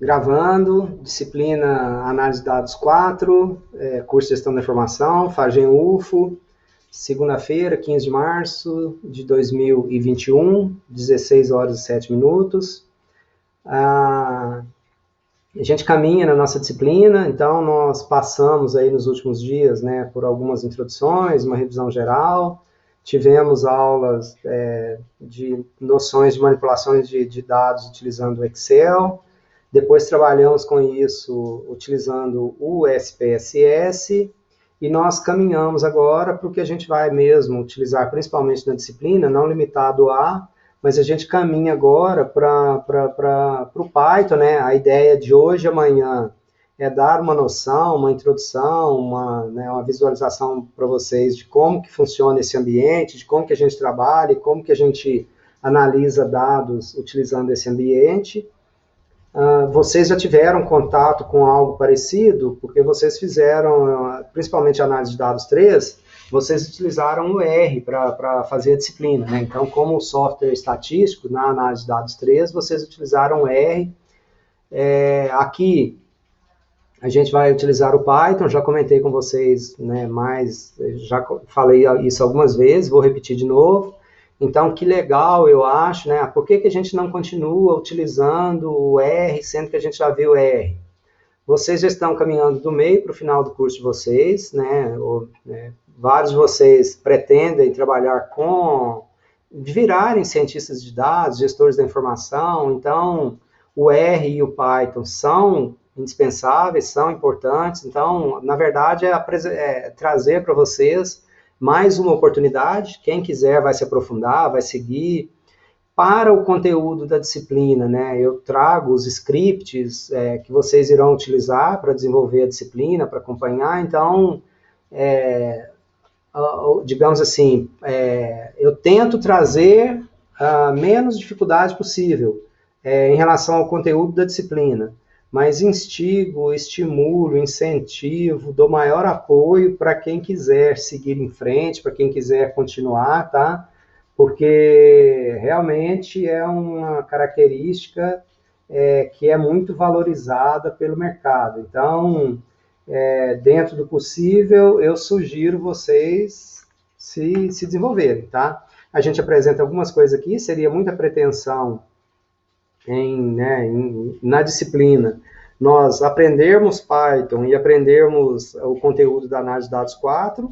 Gravando, disciplina Análise de Dados 4, curso de Gestão da Informação, Fagem UFO, segunda-feira, 15 de março de 2021, 16 horas e 7 minutos. A gente caminha na nossa disciplina, então nós passamos aí nos últimos dias, né, por algumas introduções, uma revisão geral, tivemos aulas de noções de manipulações de dados utilizando o Excel, depois trabalhamos com isso utilizando o SPSS, e nós caminhamos agora para o que a gente vai mesmo utilizar, principalmente na disciplina, não limitado a, mas a gente caminha agora para o Python, né? A ideia de hoje e amanhã é dar uma noção, uma introdução, uma visualização para vocês de como que funciona esse ambiente, de como que a gente trabalha e como que a gente analisa dados utilizando esse ambiente. Vocês já tiveram contato com algo parecido, porque vocês fizeram, principalmente a análise de dados 3, vocês utilizaram o R para fazer a disciplina, né? Então, como software estatístico, na análise de dados 3, vocês utilizaram o R. Aqui, a gente vai utilizar o Python, já comentei com vocês, né, mas já falei isso algumas vezes, vou repetir de novo. Então, que legal, eu acho, né? Por que a gente não continua utilizando o R, sendo que a gente já viu o R? Vocês já estão caminhando do meio para o final do curso de vocês, né? Vários de vocês pretendem trabalhar virarem cientistas de dados, gestores da informação, então o R e o Python são indispensáveis, são importantes, então, na verdade, é trazer para vocês mais uma oportunidade, quem quiser vai se aprofundar, vai seguir. Para o conteúdo da disciplina, né, eu trago os scripts que vocês irão utilizar para desenvolver a disciplina, para acompanhar, então, digamos assim, eu tento trazer a menos dificuldade possível em relação ao conteúdo da disciplina, mas instigo, estimulo, incentivo, dou maior apoio para quem quiser seguir em frente, para quem quiser continuar, tá? Porque realmente é uma característica que é muito valorizada pelo mercado. Então, dentro do possível, eu sugiro vocês se desenvolverem, tá? A gente apresenta algumas coisas aqui, seria muita pretensão na disciplina, nós aprendermos Python e aprendermos o conteúdo da análise de dados 4,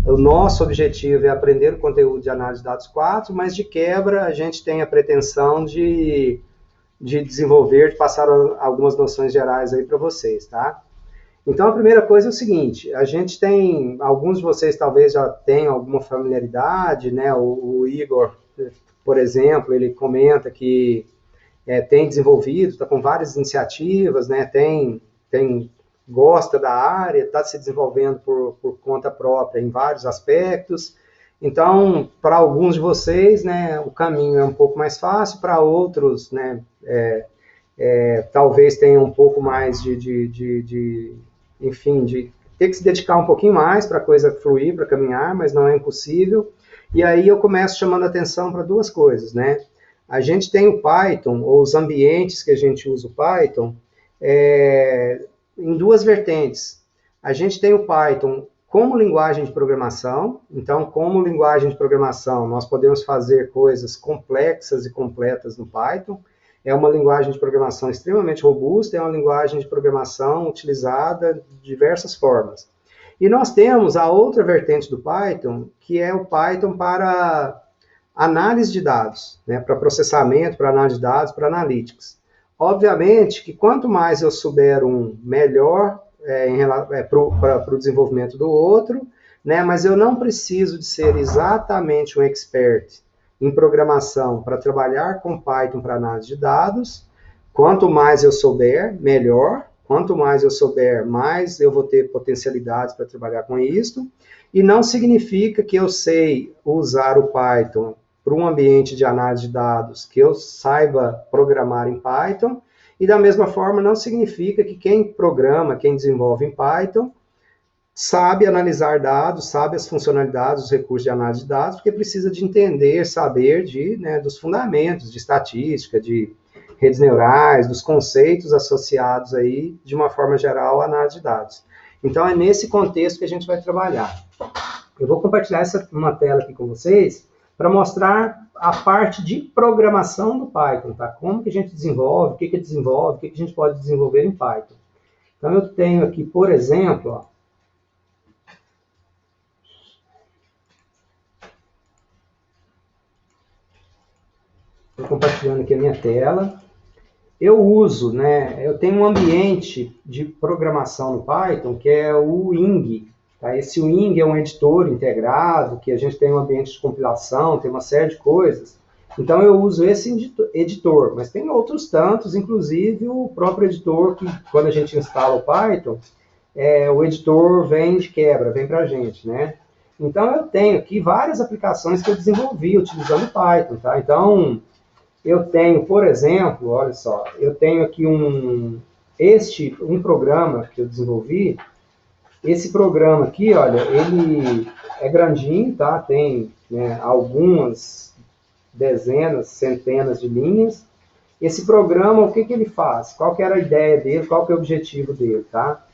o nosso objetivo é aprender o conteúdo de análise de dados 4, mas de quebra a gente tem a pretensão de desenvolver, de passar algumas noções gerais aí para vocês, tá? Então a primeira coisa é o seguinte, a gente tem, alguns de vocês talvez já tenham alguma familiaridade, né? O Igor, por exemplo, ele comenta que tem desenvolvido, está com várias iniciativas, né, gosta da área, está se desenvolvendo por conta própria em vários aspectos. Então, para alguns de vocês, né, o caminho é um pouco mais fácil, para outros, né, talvez tenham um pouco mais enfim, de ter que se dedicar um pouquinho mais para a coisa fluir, para caminhar, mas não é impossível. E aí eu começo chamando a atenção para duas coisas, né? A gente tem o Python, ou os ambientes que a gente usa o Python, em duas vertentes. A gente tem o Python como linguagem de programação, então, como linguagem de programação, nós podemos fazer coisas complexas e completas no Python. É uma linguagem de programação extremamente robusta, é uma linguagem de programação utilizada de diversas formas. E nós temos a outra vertente do Python, que é o Python para análise de dados, né, para processamento, para análise de dados, para analytics. Obviamente que quanto mais eu souber melhor para o desenvolvimento do outro, né, mas eu não preciso de ser exatamente um expert em programação para trabalhar com Python para análise de dados. Quanto mais eu souber, melhor. Quanto mais eu souber, mais eu vou ter potencialidades para trabalhar com isso. E não significa que eu sei usar o Python para um ambiente de análise de dados que eu saiba programar em Python, e da mesma forma não significa que quem programa, quem desenvolve em Python, sabe analisar dados, sabe as funcionalidades, os recursos de análise de dados, porque precisa de entender, saber dos fundamentos de estatística, de redes neurais, dos conceitos associados aí, de uma forma geral, à análise de dados. Então, é nesse contexto que a gente vai trabalhar. Eu vou compartilhar uma tela aqui com vocês para mostrar a parte de programação do Python, tá? Como que a gente desenvolve, o que desenvolve, o que a gente pode desenvolver em Python. Então, eu tenho aqui, por exemplo, ó, estou compartilhando aqui a minha tela. Eu uso, né, eu tenho um ambiente de programação no Python que é o Wing. Tá? Esse Wing é um editor integrado, que a gente tem um ambiente de compilação, tem uma série de coisas. Então eu uso esse editor, mas tem outros tantos, inclusive o próprio editor que, quando a gente instala o Python, o editor vem de quebra, vem para a gente, né? Então eu tenho aqui várias aplicações que eu desenvolvi utilizando Python, tá? Então eu tenho, por exemplo, olha só, eu tenho aqui um programa que eu desenvolvi. Esse programa aqui, olha, ele é grandinho, tá? Tem, né, algumas dezenas, centenas de linhas. Esse programa, o que ele faz? Qual que era a ideia dele? Qual que é o objetivo dele, tá?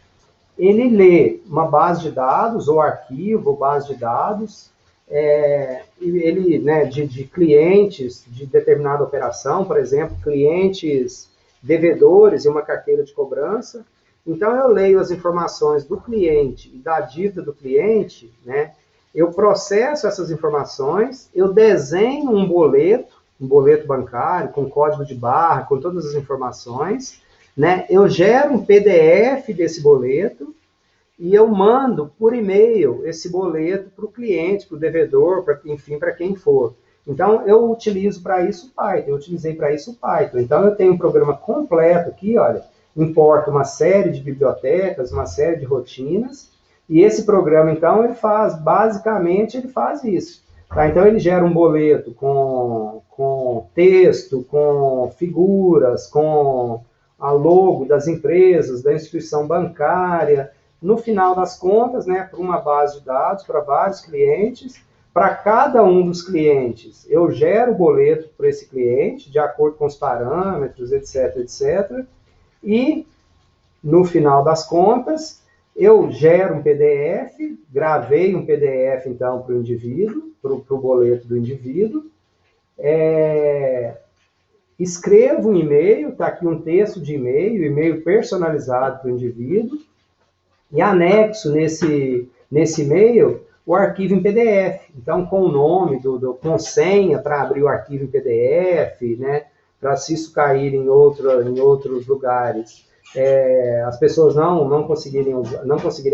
Ele lê uma base de dados, ou arquivo, ou base de dados, ele, né, de clientes de determinada operação, por exemplo, clientes devedores e uma carteira de cobrança. Então, eu leio as informações do cliente e da dívida do cliente, né? Eu processo essas informações, eu desenho um boleto bancário, com código de barra, com todas as informações, né? Eu gero um PDF desse boleto, e eu mando por e-mail esse boleto para o cliente, para o devedor, enfim, para quem for. Então, eu utilizo para isso o Python, eu utilizei para isso o Python. Então, eu tenho um programa completo aqui, olha, importa uma série de bibliotecas, uma série de rotinas, e esse programa, então, basicamente, ele faz isso. Tá? Então, ele gera um boleto com texto, com figuras, com a logo das empresas, da instituição bancária. No final das contas, né, para uma base de dados, para vários clientes, para cada um dos clientes, eu gero o boleto para esse cliente, de acordo com os parâmetros, etc, etc. E, no final das contas, eu gero um PDF, gravei um PDF, então, para o indivíduo, para o boleto do indivíduo, escrevo um e-mail, está aqui um texto de e-mail personalizado para o indivíduo, e anexo nesse e-mail o arquivo em PDF. Então, com o nome, com senha para abrir o arquivo em PDF, né? Para se isso cair em outros lugares, as pessoas não conseguirem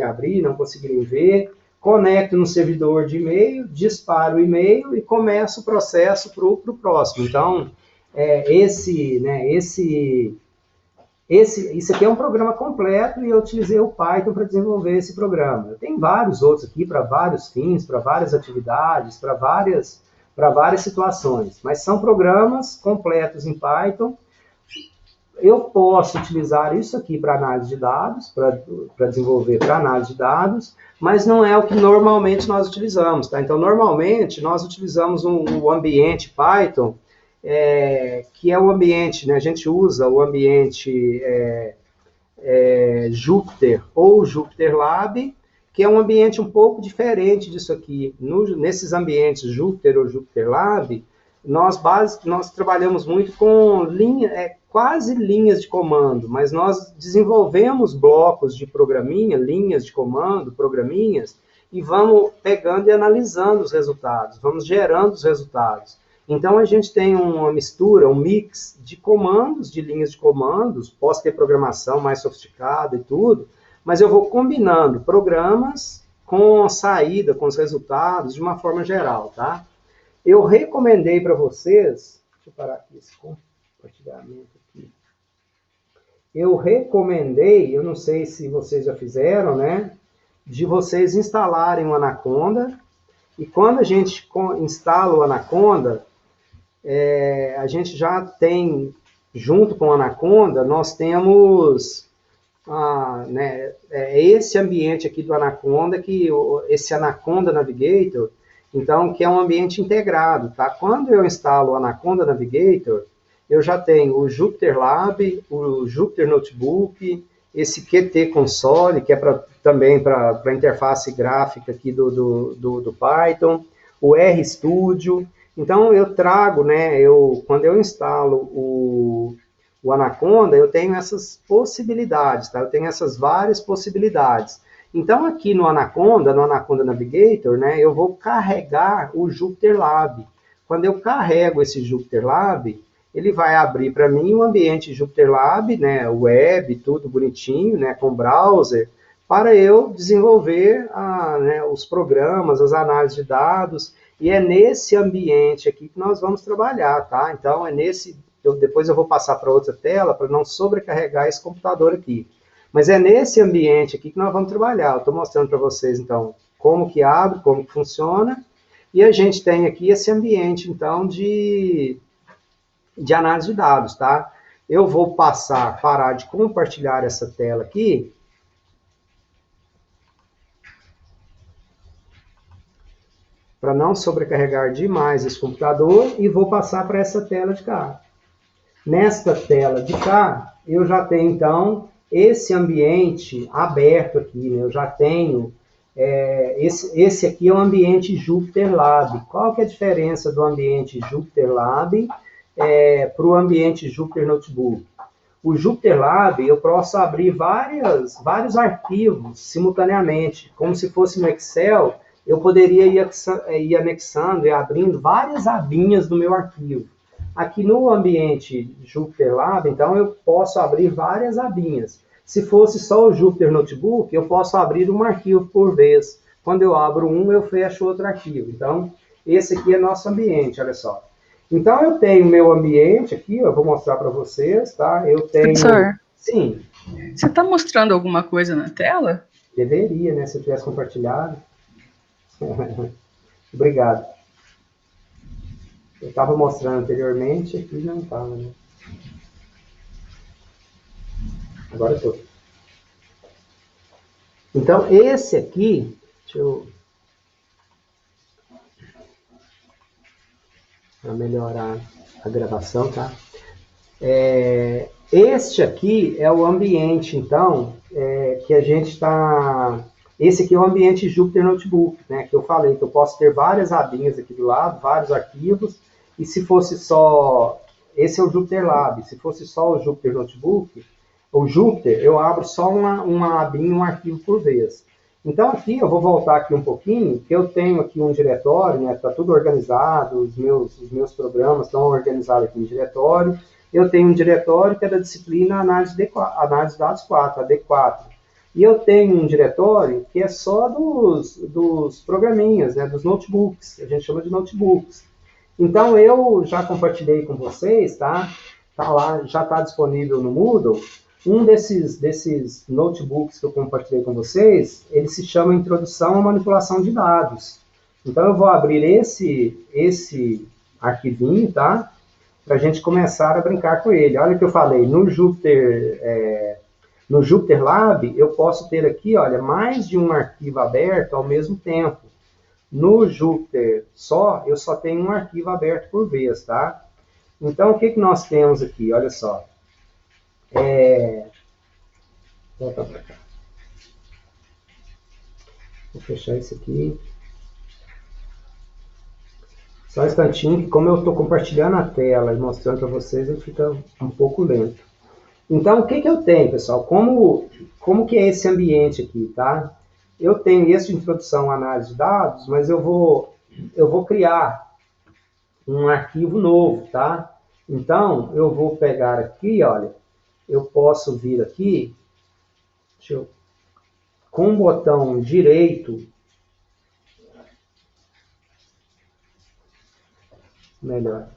abrir, não conseguirem ver. Conecto no servidor de e-mail, disparo o e-mail e começo o processo para o próximo. Então, isso aqui é um programa completo e eu utilizei o Python para desenvolver esse programa. Eu tenho vários outros aqui para vários fins, para várias atividades, para várias situações, mas são programas completos em Python. Eu posso utilizar isso aqui para análise de dados, para desenvolver para análise de dados, mas não é o que normalmente nós utilizamos, tá? Então, normalmente, nós utilizamos o ambiente Python, que é o ambiente, né? A gente usa o ambiente Jupyter ou Jupyter Lab, que é um ambiente um pouco diferente disso aqui. Nesses ambientes Jupyter ou Jupyter Lab, nós trabalhamos muito com quase linhas de comando, mas nós desenvolvemos blocos de programinha, linhas de comando, programinhas, e vamos pegando e analisando os resultados, vamos gerando os resultados. Então, a gente tem uma mistura, um mix de comandos, de linhas de comandos, posso ter programação mais sofisticada e tudo, mas eu vou combinando programas com a saída, com os resultados, de uma forma geral, tá? Eu recomendei para vocês, deixa eu parar aqui esse compartilhamento aqui. Eu não sei se vocês já fizeram, né, de vocês instalarem o Anaconda, e quando a gente instala o Anaconda, a gente já tem, junto com o Anaconda, nós temos esse ambiente aqui do Anaconda, esse Anaconda Navigator, então, que é um ambiente integrado, tá? Quando eu instalo o Anaconda Navigator, eu já tenho o Jupyter Lab, o Jupyter Notebook, esse Qt Console, que é também para a interface gráfica aqui do Python, o RStudio. Então, eu trago, né, quando eu instalo o Anaconda, eu tenho essas possibilidades, tá? Eu tenho essas várias possibilidades. Então, aqui no Anaconda Navigator, né, eu vou carregar o Jupyter Lab. Quando eu carrego esse Jupyter Lab, ele vai abrir para mim um ambiente Jupyter Lab, né, web, tudo bonitinho, né, com browser, para eu desenvolver né, os programas, as análises de dados, e é nesse ambiente aqui que nós vamos trabalhar, tá? Então, depois eu vou passar para outra tela para não sobrecarregar esse computador aqui. Mas é nesse ambiente aqui que nós vamos trabalhar. Eu estou mostrando para vocês, então, como que abre, como que funciona, e a gente tem aqui esse ambiente, então, de análise de dados, tá? Eu vou parar de compartilhar essa tela aqui, para não sobrecarregar demais esse computador, e vou passar para essa tela de cá. Nesta tela de cá, eu já tenho, então, esse ambiente aberto aqui, né? Eu já tenho, esse aqui é o ambiente Jupyter Lab. Qual que é a diferença do ambiente Jupyter Lab para o ambiente Jupyter Notebook? O Jupyter Lab, eu posso abrir vários arquivos simultaneamente, como se fosse no Excel, eu poderia ir anexando e abrindo várias abinhas do meu arquivo. Aqui no ambiente Jupyter Lab, então, eu posso abrir várias abinhas. Se fosse só o Jupyter Notebook, eu posso abrir um arquivo por vez. Quando eu abro um, eu fecho outro arquivo. Então, esse aqui é nosso ambiente, olha só. Então, eu tenho meu ambiente aqui, eu vou mostrar para vocês, tá? Eu tenho... Professor, sim. Você está mostrando alguma coisa na tela? Deveria, né? Se eu tivesse compartilhado. Obrigado. Eu estava mostrando anteriormente, aqui não estava, né? Agora eu estou. Então, esse aqui, deixa eu melhorar a gravação, tá? Este aqui é o ambiente, então, que a gente está... Esse aqui é o ambiente Jupyter Notebook, né? Que eu falei que eu posso ter várias abinhas aqui do lado, vários arquivos, e se fosse só... Esse é o Jupyter Lab. Se fosse só o Jupyter Notebook, o Jupyter, eu abro só uma abinha, um arquivo por vez. Então, aqui, eu vou voltar aqui um pouquinho, que eu tenho aqui um diretório, né? Está tudo organizado, os meus programas estão organizados aqui em diretório. Eu tenho um diretório que é da disciplina Análise de Dados 4, a D4. E eu tenho um diretório que é só dos programinhas, né, dos notebooks, a gente chama de notebooks. Então, eu já compartilhei com vocês, tá? Tá lá, já está disponível no Moodle. Um desses notebooks que eu compartilhei com vocês, ele se chama Introdução à Manipulação de Dados. Então, eu vou abrir esse arquivinho, tá? Para a gente começar a brincar com ele. Olha o que eu falei, no Jupyter Lab, eu posso ter aqui, olha, mais de um arquivo aberto ao mesmo tempo. No Jupyter eu só tenho um arquivo aberto por vez, tá? Então, o que nós temos aqui? Olha só. Volta para cá. Vou fechar isso aqui. Só um instantinho, que como eu estou compartilhando a tela e mostrando para vocês, ele fica um pouco lento. Então, o que eu tenho, pessoal? Como que é esse ambiente aqui, tá? Eu tenho esse de introdução à análise de dados, mas eu vou criar um arquivo novo, tá? Então, eu vou pegar aqui, olha, eu posso vir aqui, com o botão direito, melhor.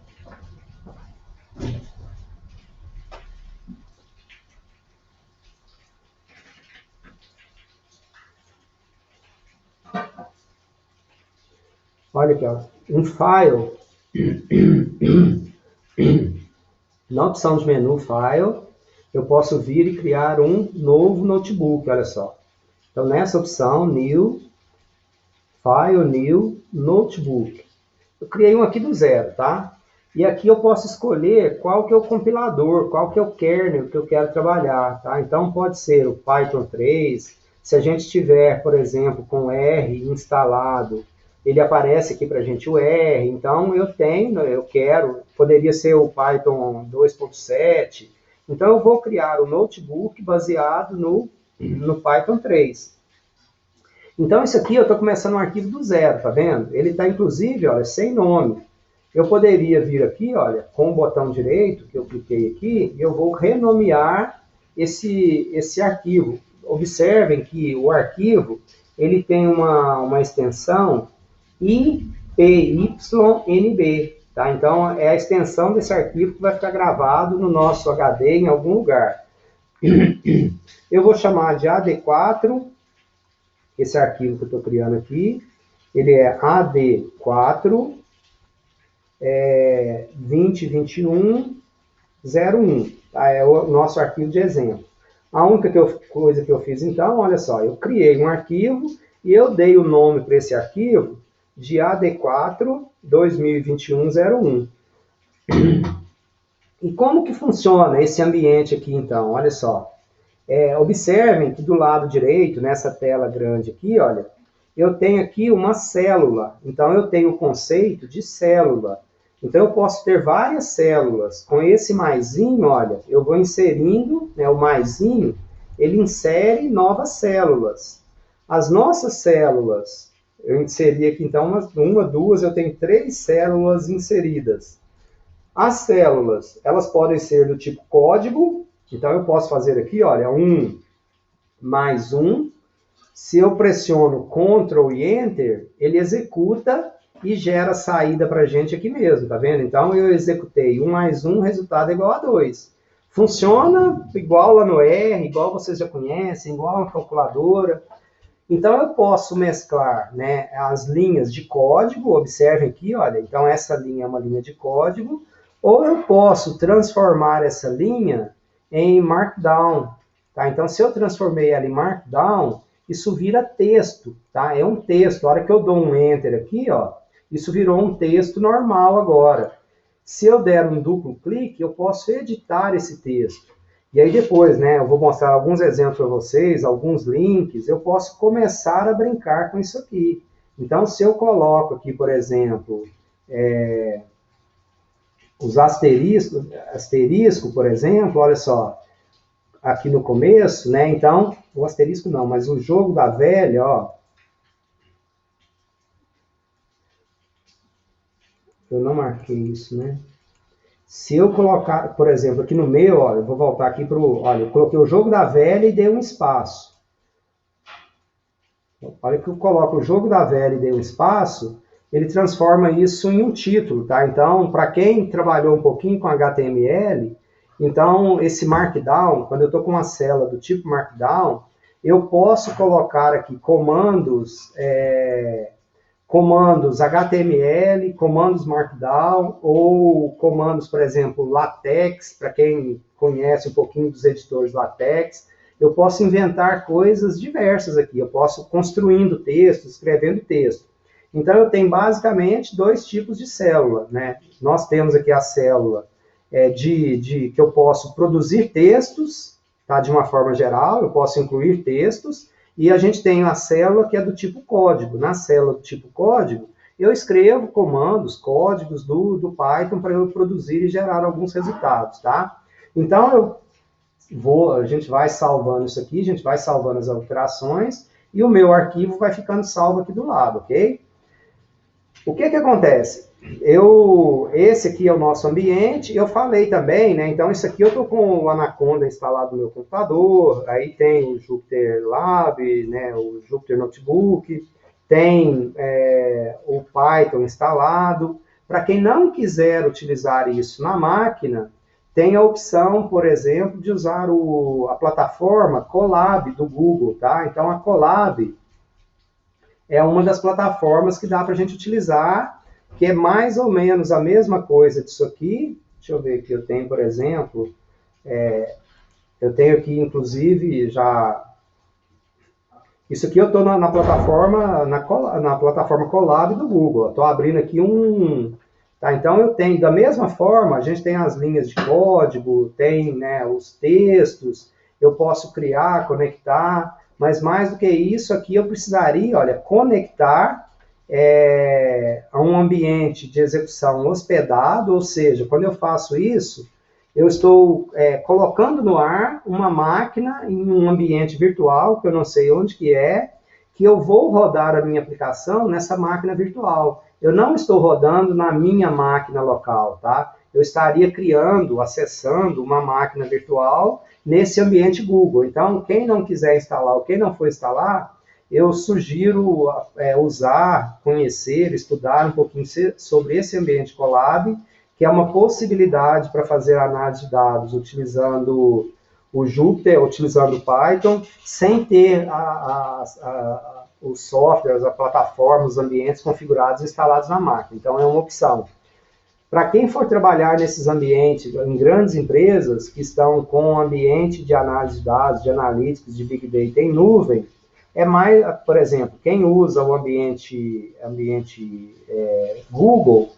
Olha aqui, ó, um file, na opção de menu File, eu posso vir e criar um novo notebook, olha só. Então, nessa opção, New, File, New, Notebook. Eu criei um aqui do zero, tá? E aqui eu posso escolher qual que é o compilador, qual que é o kernel que eu quero trabalhar, tá? Então pode ser o Python 3, se a gente tiver, por exemplo, com R instalado, ele aparece aqui para a gente o R, então eu quero, poderia ser o Python 2.7, então eu vou criar um notebook baseado no Python 3. Então isso aqui eu estou começando um arquivo do zero, tá vendo? Ele está inclusive, olha, sem nome. Eu poderia vir aqui, olha, com o botão direito, que eu cliquei aqui, e eu vou renomear esse arquivo. Observem que o arquivo, ele tem uma extensão IPYNB, tá? Então, é a extensão desse arquivo que vai ficar gravado no nosso HD em algum lugar. Eu vou chamar de AD4, esse arquivo que eu estou criando aqui, ele é AD4, 2021-01, tá? É o nosso arquivo de exemplo. A única coisa que eu fiz então, olha só, eu criei um arquivo e eu dei o nome para esse arquivo de AD4 2021-01. E como que funciona esse ambiente aqui então? Olha só. Observem que do lado direito, nessa tela grande aqui, olha, eu tenho aqui uma célula. Então eu tenho o conceito de célula. Então eu posso ter várias células. Com esse maisinho, olha, eu vou inserindo, né, o maisinho, ele insere novas células. As nossas células, eu inseri aqui então uma, duas, eu tenho 3 células inseridas. As células, elas podem ser do tipo código, então eu posso fazer aqui, olha, 1 mais 1. Se eu pressiono Ctrl e Enter, ele executa e gera saída para a gente aqui mesmo, tá vendo? Então eu executei 1 mais 1, resultado é igual a 2. Funciona igual lá no R, igual vocês já conhecem, igual uma calculadora. Então eu posso mesclar, né, as linhas de código, observem aqui, olha, então essa linha é uma linha de código, ou eu posso transformar essa linha em Markdown, tá? Então se eu transformei ela em Markdown, isso vira texto, tá? É um texto. A hora que eu dou um Enter aqui, ó, isso virou um texto normal agora. Se eu der um duplo clique, eu posso editar esse texto. E aí depois, né, eu vou mostrar alguns exemplos para vocês, alguns links, eu posso começar a brincar com isso aqui. Então, se eu coloco aqui, por exemplo, os asterisco, por exemplo, olha só, aqui no começo, né? Então, o asterisco não, mas o jogo da velha, ó. Eu não marquei isso, né? Se eu colocar, por exemplo, aqui no meio, ó, eu vou voltar aqui para o... Olha, eu coloquei o jogo da velha e dei um espaço. Olha que eu coloco o jogo da velha e dei um espaço, ele transforma isso em um título, tá? Então, para quem trabalhou um pouquinho com HTML... Então, esse Markdown, quando eu estou com uma célula do tipo Markdown, eu posso colocar aqui comandos HTML, comandos Markdown, ou comandos, por exemplo, LaTeX, para quem conhece um pouquinho dos editores LaTeX. Eu posso inventar coisas diversas aqui. Eu posso construindo texto, escrevendo texto. Então, eu tenho basicamente 2 tipos de célula, né? Nós temos aqui a célula que eu posso produzir textos, tá? De uma forma geral, eu posso incluir textos, e a gente tem a célula que é do tipo código. Na célula do tipo código, eu escrevo comandos, códigos do Python para eu produzir e gerar alguns resultados, tá? Então, a gente vai salvando isso aqui, a gente vai salvando as alterações, e o meu arquivo vai ficando salvo aqui do lado, ok? O que acontece? Esse aqui é o nosso ambiente, eu falei também, né? Então, isso aqui eu estou com o Anaconda instalado no meu computador, aí tem o Jupyter Lab, né? O Jupyter Notebook, tem o Python instalado. Para quem não quiser utilizar isso na máquina, tem a opção, por exemplo, de usar a plataforma Colab do Google, tá? Então, a Colab é uma das plataformas que dá para a gente utilizar, que é mais ou menos a mesma coisa disso aqui. Deixa eu ver aqui, eu tenho, por exemplo, eu tenho aqui, inclusive, já... Isso aqui eu estou na plataforma Colab do Google. Estou abrindo aqui Tá? Então, eu tenho, da mesma forma, a gente tem as linhas de código, tem, né, os textos, eu posso criar, conectar, mas mais do que isso aqui, eu precisaria, olha, conectar a um ambiente de execução hospedado, ou seja, quando eu faço isso, eu estou colocando no ar uma máquina em um ambiente virtual, que eu não sei onde que eu vou rodar a minha aplicação nessa máquina virtual. Eu não estou rodando na minha máquina local, tá? Eu estaria criando, acessando uma máquina virtual nesse ambiente Google. Então, quem não quiser instalar ou quem não for instalar, eu sugiro usar, conhecer, estudar um pouquinho sobre esse ambiente Colab, que é uma possibilidade para fazer análise de dados utilizando o Jupyter, utilizando o Python, sem ter os softwares, a plataforma, os ambientes configurados e instalados na máquina. Então, é uma opção. Para quem for trabalhar nesses ambientes, em grandes empresas que estão com ambiente de análise de dados, de analíticos, de Big Data em nuvem, é mais, por exemplo, quem usa o ambiente Google,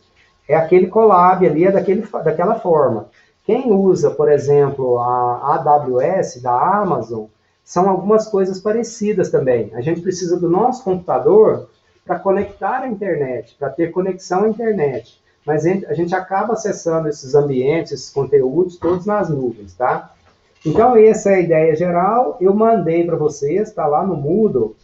é aquele Colab ali, daquela forma. Quem usa, por exemplo, a AWS da Amazon, são algumas coisas parecidas também. A gente precisa do nosso computador para conectar à internet, para ter conexão à internet. Mas a gente acaba acessando esses ambientes, esses conteúdos, todos nas nuvens, tá? Então, essa é a ideia geral. Eu mandei para vocês, está lá no Moodle,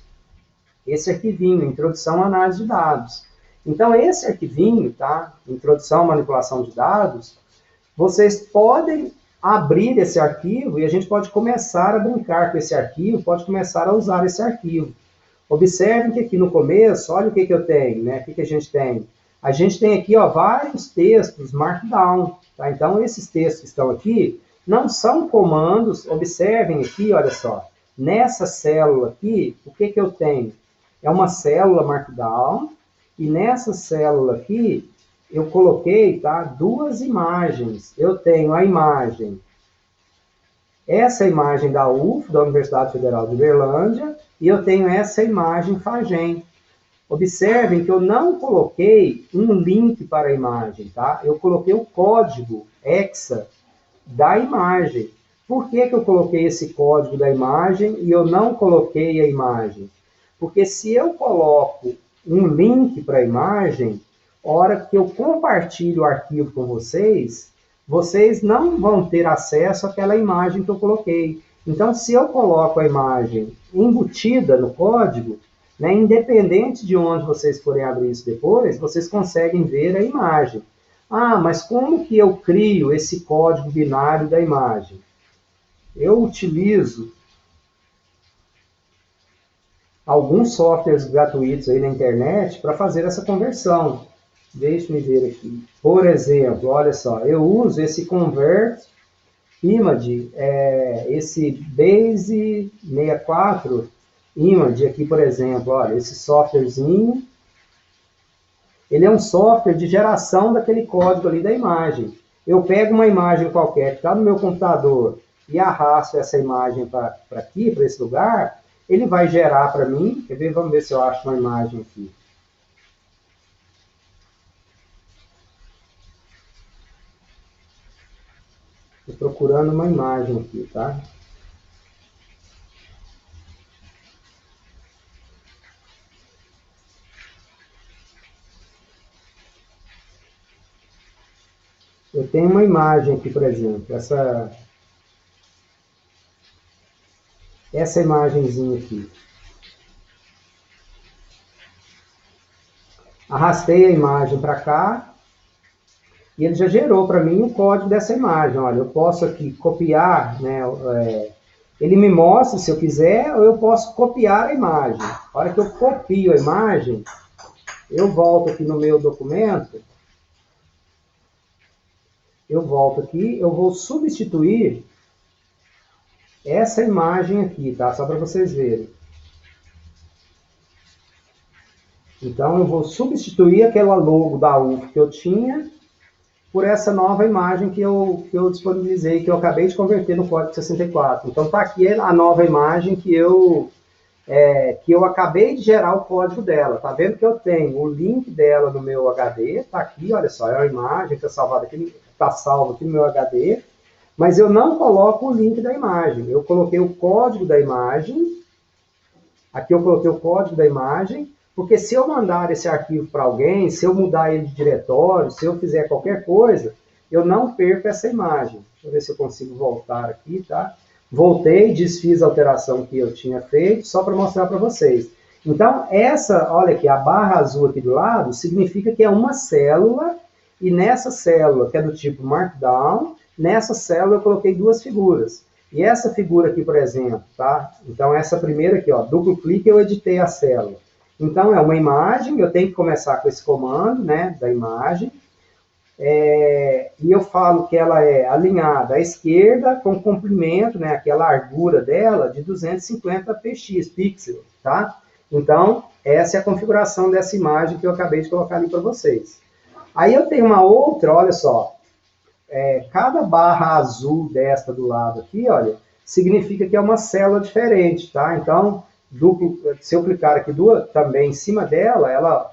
esse arquivinho, Introdução à Análise de Dados. Então, esse arquivinho, tá? Introdução à Manipulação de Dados, vocês podem abrir esse arquivo e a gente pode começar a brincar com esse arquivo, pode começar a usar esse arquivo. Observem que aqui no começo, olha o que eu tenho, né? O que a gente tem? A gente tem aqui, ó, vários textos Markdown, tá? Então, esses textos que estão aqui não são comandos. Observem aqui, olha só. Nessa célula aqui, o que eu tenho? É uma célula Markdown, e nessa célula aqui, eu coloquei, tá, duas imagens. Eu tenho a imagem, essa imagem da UF, da Universidade Federal de Uberlândia, e eu tenho essa imagem FAGEM. Observem que eu não coloquei um link para a imagem, tá? Eu coloquei o código hexa da imagem. Por que eu coloquei esse código da imagem e eu não coloquei a imagem? Porque se eu coloco um link para a imagem, a hora que eu compartilho o arquivo com vocês, vocês não vão ter acesso àquela imagem que eu coloquei. Então, se eu coloco a imagem embutida no código, né, independente de onde vocês forem abrir isso depois, vocês conseguem ver a imagem. Ah, mas como que eu crio esse código binário da imagem? Eu utilizo alguns softwares gratuitos aí na internet para fazer essa conversão. Deixa eu ver aqui. Por exemplo, olha só, eu uso esse Convert Image, esse Base 64 Image aqui, por exemplo, olha, esse softwarezinho, ele é um software de geração daquele código ali da imagem. Eu pego uma imagem qualquer que está no meu computador e arrasto essa imagem para aqui, para esse lugar, ele vai gerar para mim. Quer ver? Vamos ver se eu acho uma imagem aqui. Estou procurando uma imagem aqui, tá? Eu tenho uma imagem aqui, por exemplo, essa imagenzinha aqui. Arrastei a imagem para cá e ele já gerou para mim o código dessa imagem. Olha, eu posso aqui copiar, né? Ele me mostra se eu quiser, ou eu posso copiar a imagem. A hora que eu copio a imagem, eu volto aqui no meu documento, eu volto aqui, eu vou substituir essa imagem aqui, tá? Só para vocês verem. Então, eu vou substituir aquela logo da UF que eu tinha por essa nova imagem que eu disponibilizei, que eu acabei de converter no código 64. Então, está aqui a nova imagem que eu que eu acabei de gerar o código dela. Tá vendo que eu tenho o link dela no meu HD, tá aqui, olha só, é uma imagem que está salvo aqui no meu HD, mas eu não coloco o link da imagem. Eu coloquei o código da imagem, aqui eu coloquei o código da imagem, porque se eu mandar esse arquivo para alguém, se eu mudar ele de diretório, se eu fizer qualquer coisa, eu não perco essa imagem. Deixa eu ver se eu consigo voltar aqui, tá? Voltei, desfiz a alteração que eu tinha feito, só para mostrar para vocês. Então, olha aqui, a barra azul aqui do lado, significa que é uma célula, e nessa célula, que é do tipo Markdown, nessa célula eu coloquei duas figuras. E essa figura aqui, por exemplo, tá? Então, essa primeira aqui, ó, duplo clique, eu editei a célula. Então, é uma imagem, eu tenho que começar com esse comando, né, da imagem, e eu falo que ela é alinhada à esquerda com comprimento, né, aqui a largura dela de 250 pixels, tá? Então, essa é a configuração dessa imagem que eu acabei de colocar ali para vocês. Aí eu tenho uma outra, olha só, cada barra azul desta do lado aqui, olha, significa que é uma célula diferente, tá? Então, se eu clicar aqui também em cima dela, ela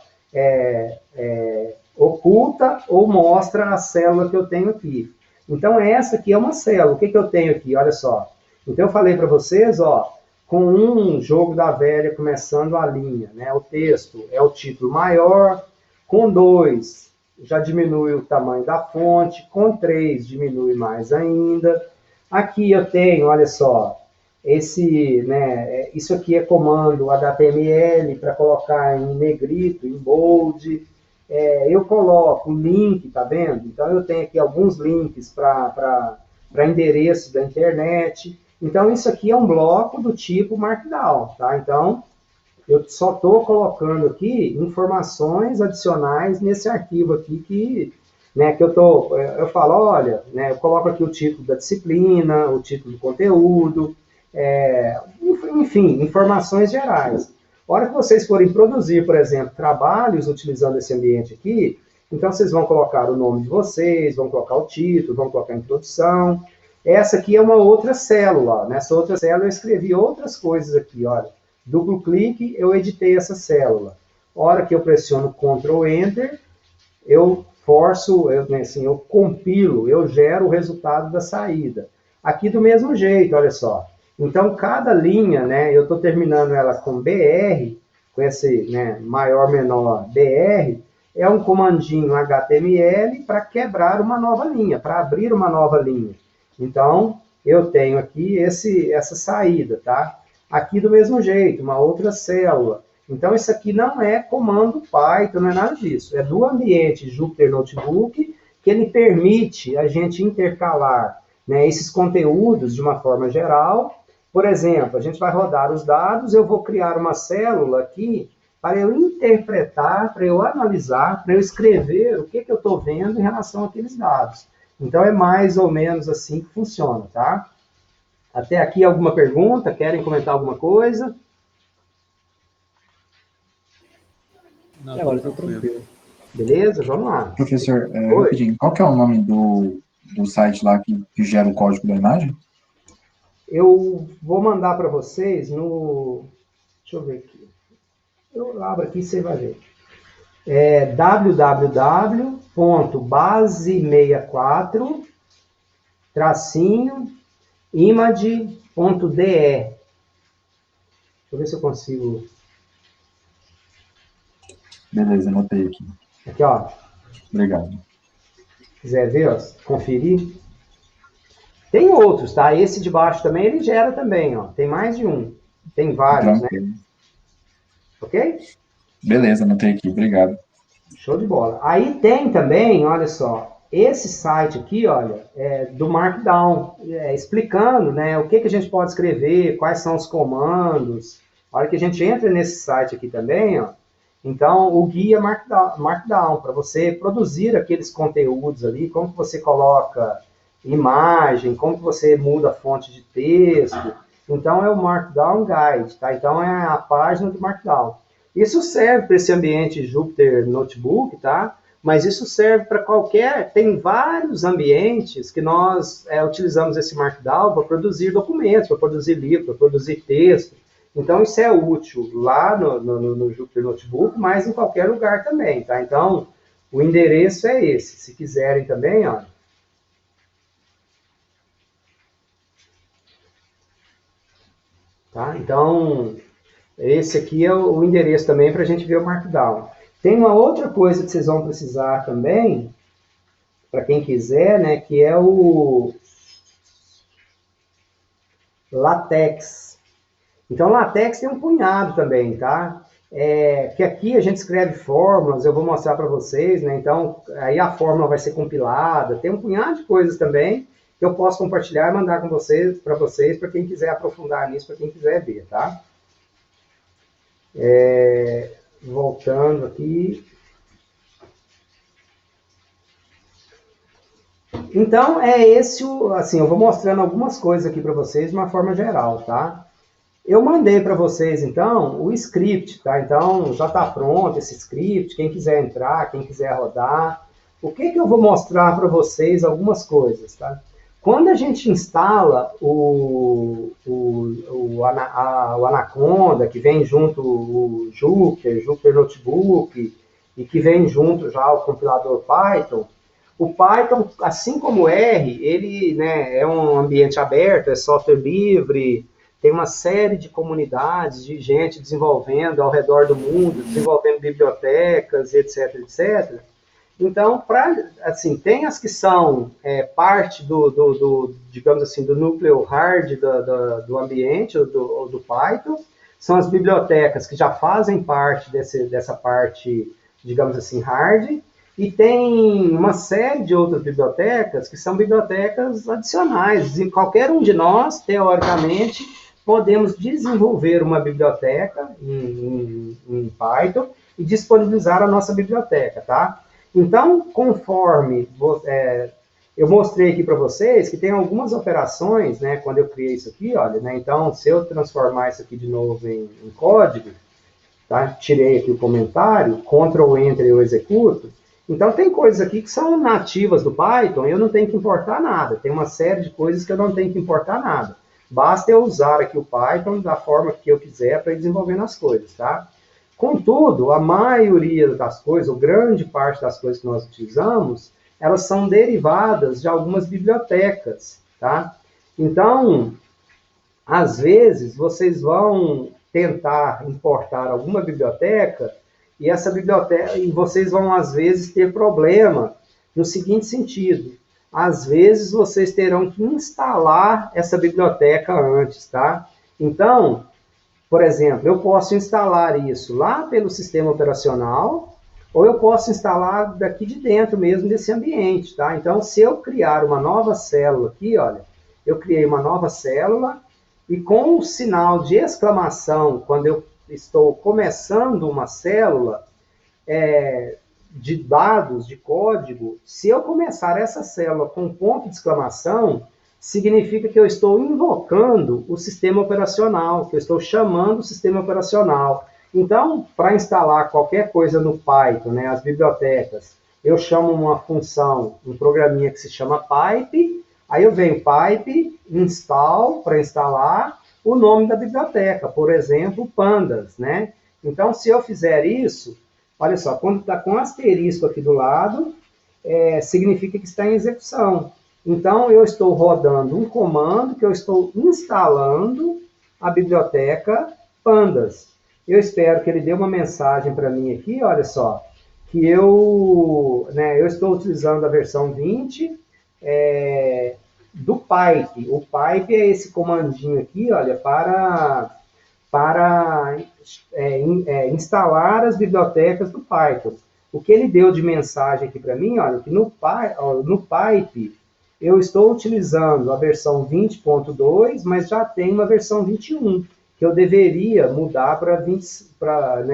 oculta ou mostra a célula que eu tenho aqui. Então, essa aqui é uma célula. O que eu tenho aqui? Olha só. Então, eu falei para vocês, ó, com um jogo da velha começando a linha, né? O texto é o título maior, com 2 já diminui o tamanho da fonte, com 3 diminui mais ainda. Aqui eu tenho, olha só, isso aqui é comando HTML para colocar em negrito, em bold. Eu coloco o link, tá vendo? Então eu tenho aqui alguns links para endereços da internet. Então isso aqui é um bloco do tipo Markdown, tá? Então eu só estou colocando aqui informações adicionais nesse arquivo aqui que eu falo, olha, né, eu coloco aqui o título da disciplina, o título do conteúdo, enfim, informações gerais. A hora que vocês forem produzir, por exemplo, trabalhos utilizando esse ambiente aqui, então vocês vão colocar o nome de vocês, vão colocar o título, vão colocar a introdução. Essa aqui é uma outra célula. Nessa outra célula eu escrevi outras coisas aqui, olha. Duplo clique, eu editei essa célula. A hora que eu pressiono Ctrl Enter, eu compilo, eu gero o resultado da saída. Aqui do mesmo jeito, olha só. Então, cada linha, né, eu estou terminando ela com BR, com esse, né, maior, menor, BR, é um comandinho HTML para quebrar uma nova linha, para abrir uma nova linha. Então, eu tenho aqui essa saída, tá? Aqui do mesmo jeito, uma outra célula. Então, isso aqui não é comando Python, não é nada disso. É do ambiente Jupyter Notebook que ele permite a gente intercalar, né, esses conteúdos de uma forma geral. Por exemplo, a gente vai rodar os dados, eu vou criar uma célula aqui para eu interpretar, para eu analisar, para eu escrever o que eu estou vendo em relação àqueles dados. Então, é mais ou menos assim que funciona, tá? Até aqui alguma pergunta? Querem comentar alguma coisa? Não, agora estou tranquilo. Beleza? Vamos lá. Professor, rapidinho, qual que é o nome do site lá que gera o código da imagem? Eu vou mandar para vocês no... Deixa eu ver aqui. Eu abro aqui e você vai ver. É www.base64-image.de. Deixa eu ver se eu consigo... Beleza, anotei aqui. Aqui, ó. Obrigado. Quiser ver, ó, conferir. Tem outros, tá? Esse de baixo também, ele gera também, ó. Tem mais de um. Tem vários, Tranquilo. né? Ok? Beleza, anotei aqui. Obrigado. Show de bola. Aí tem também, olha só, esse site aqui, olha, do Markdown, explicando, né, o que a gente pode escrever, quais são os comandos. A hora que a gente entra nesse site aqui também, ó, então o guia Markdown para você produzir aqueles conteúdos ali, como que você coloca imagem, como que você muda a fonte de texto. Então é o Markdown Guide, tá? Então é a página do Markdown. Isso serve para esse ambiente Jupyter Notebook, tá? Mas isso serve para tem vários ambientes que nós utilizamos esse Markdown para produzir documentos, para produzir livros, para produzir texto. Então, isso é útil lá no Jupyter Notebook, mas em qualquer lugar também, tá? Então, o endereço é esse. Se quiserem também, ó. Tá? Então, esse aqui é o endereço também para a gente ver o Markdown. Tem uma outra coisa que vocês vão precisar também, para quem quiser, né, que é o LaTeX. Então, LaTeX tem um punhado também, tá? Que aqui a gente escreve fórmulas, eu vou mostrar para vocês, né? Então, aí a fórmula vai ser compilada, tem um punhado de coisas também que eu posso compartilhar e mandar com vocês, para quem quiser aprofundar nisso, para quem quiser ver, tá? Voltando aqui. Então, é esse o... Assim, eu vou mostrando algumas coisas aqui para vocês de uma forma geral, tá? Eu mandei para vocês, então, o script, tá? Então, já está pronto esse script. Quem quiser entrar, quem quiser rodar. O que eu vou mostrar para vocês? Algumas coisas, tá? Quando a gente instala o Anaconda, que vem junto o Jupyter Notebook, e que vem junto já o compilador Python, o Python, assim como o R, ele, né, é um ambiente aberto, é software livre, tem uma série de comunidades, de gente desenvolvendo ao redor do mundo, desenvolvendo bibliotecas, etc, etc. Então, assim, tem as que são parte digamos assim, do núcleo hard do ambiente, ou do Python, são as bibliotecas que já fazem parte dessa parte, digamos assim, hard, e tem uma série de outras bibliotecas que são bibliotecas adicionais. E qualquer um de nós, teoricamente, podemos desenvolver uma biblioteca em Python e disponibilizar a nossa biblioteca, tá? Então, conforme eu mostrei aqui para vocês, que tem algumas operações, né, quando eu criei isso aqui, olha, né, então, se eu transformar isso aqui de novo em código, tá, tirei aqui o comentário, Ctrl Enter eu executo, então tem coisas aqui que são nativas do Python, eu não tenho que importar nada, tem uma série de coisas que eu não tenho que importar nada. Basta eu usar aqui o Python da forma que eu quiser para ir desenvolvendo as coisas, tá? Contudo, a maioria das coisas, ou grande parte das coisas que nós utilizamos, elas são derivadas de algumas bibliotecas, tá? Então, às vezes, vocês vão tentar importar alguma biblioteca, e vocês vão, às vezes, ter problema no seguinte sentido. Às vezes, vocês terão que instalar essa biblioteca antes, tá? Então, por exemplo, eu posso instalar isso lá pelo sistema operacional, ou eu posso instalar daqui de dentro mesmo desse ambiente, tá? Então, se eu criar uma nova célula aqui, olha, eu criei uma nova célula, e com o sinal de exclamação, quando eu estou começando uma célula de dados, de código, se eu começar essa célula com ponto de exclamação, significa que eu estou invocando o sistema operacional, que eu estou chamando o sistema operacional. Então, para instalar qualquer coisa no Python, né, as bibliotecas, eu chamo uma função, um programinha que se chama pipe, aí eu venho pipe, install, para instalar o nome da biblioteca, por exemplo, pandas, né? Então, se eu fizer isso, olha só, quando está com asterisco aqui do lado, significa que está em execução. Então, eu estou rodando um comando que eu estou instalando a biblioteca pandas. Eu espero que ele dê uma mensagem para mim aqui, olha só, que eu estou utilizando a versão 20 do pipe. O pipe é esse comandinho aqui, olha, para instalar as bibliotecas do Python. O que ele deu de mensagem aqui para mim, olha, que no pipe eu estou utilizando a versão 20.2, mas já tem uma versão 21, que eu deveria mudar para 20,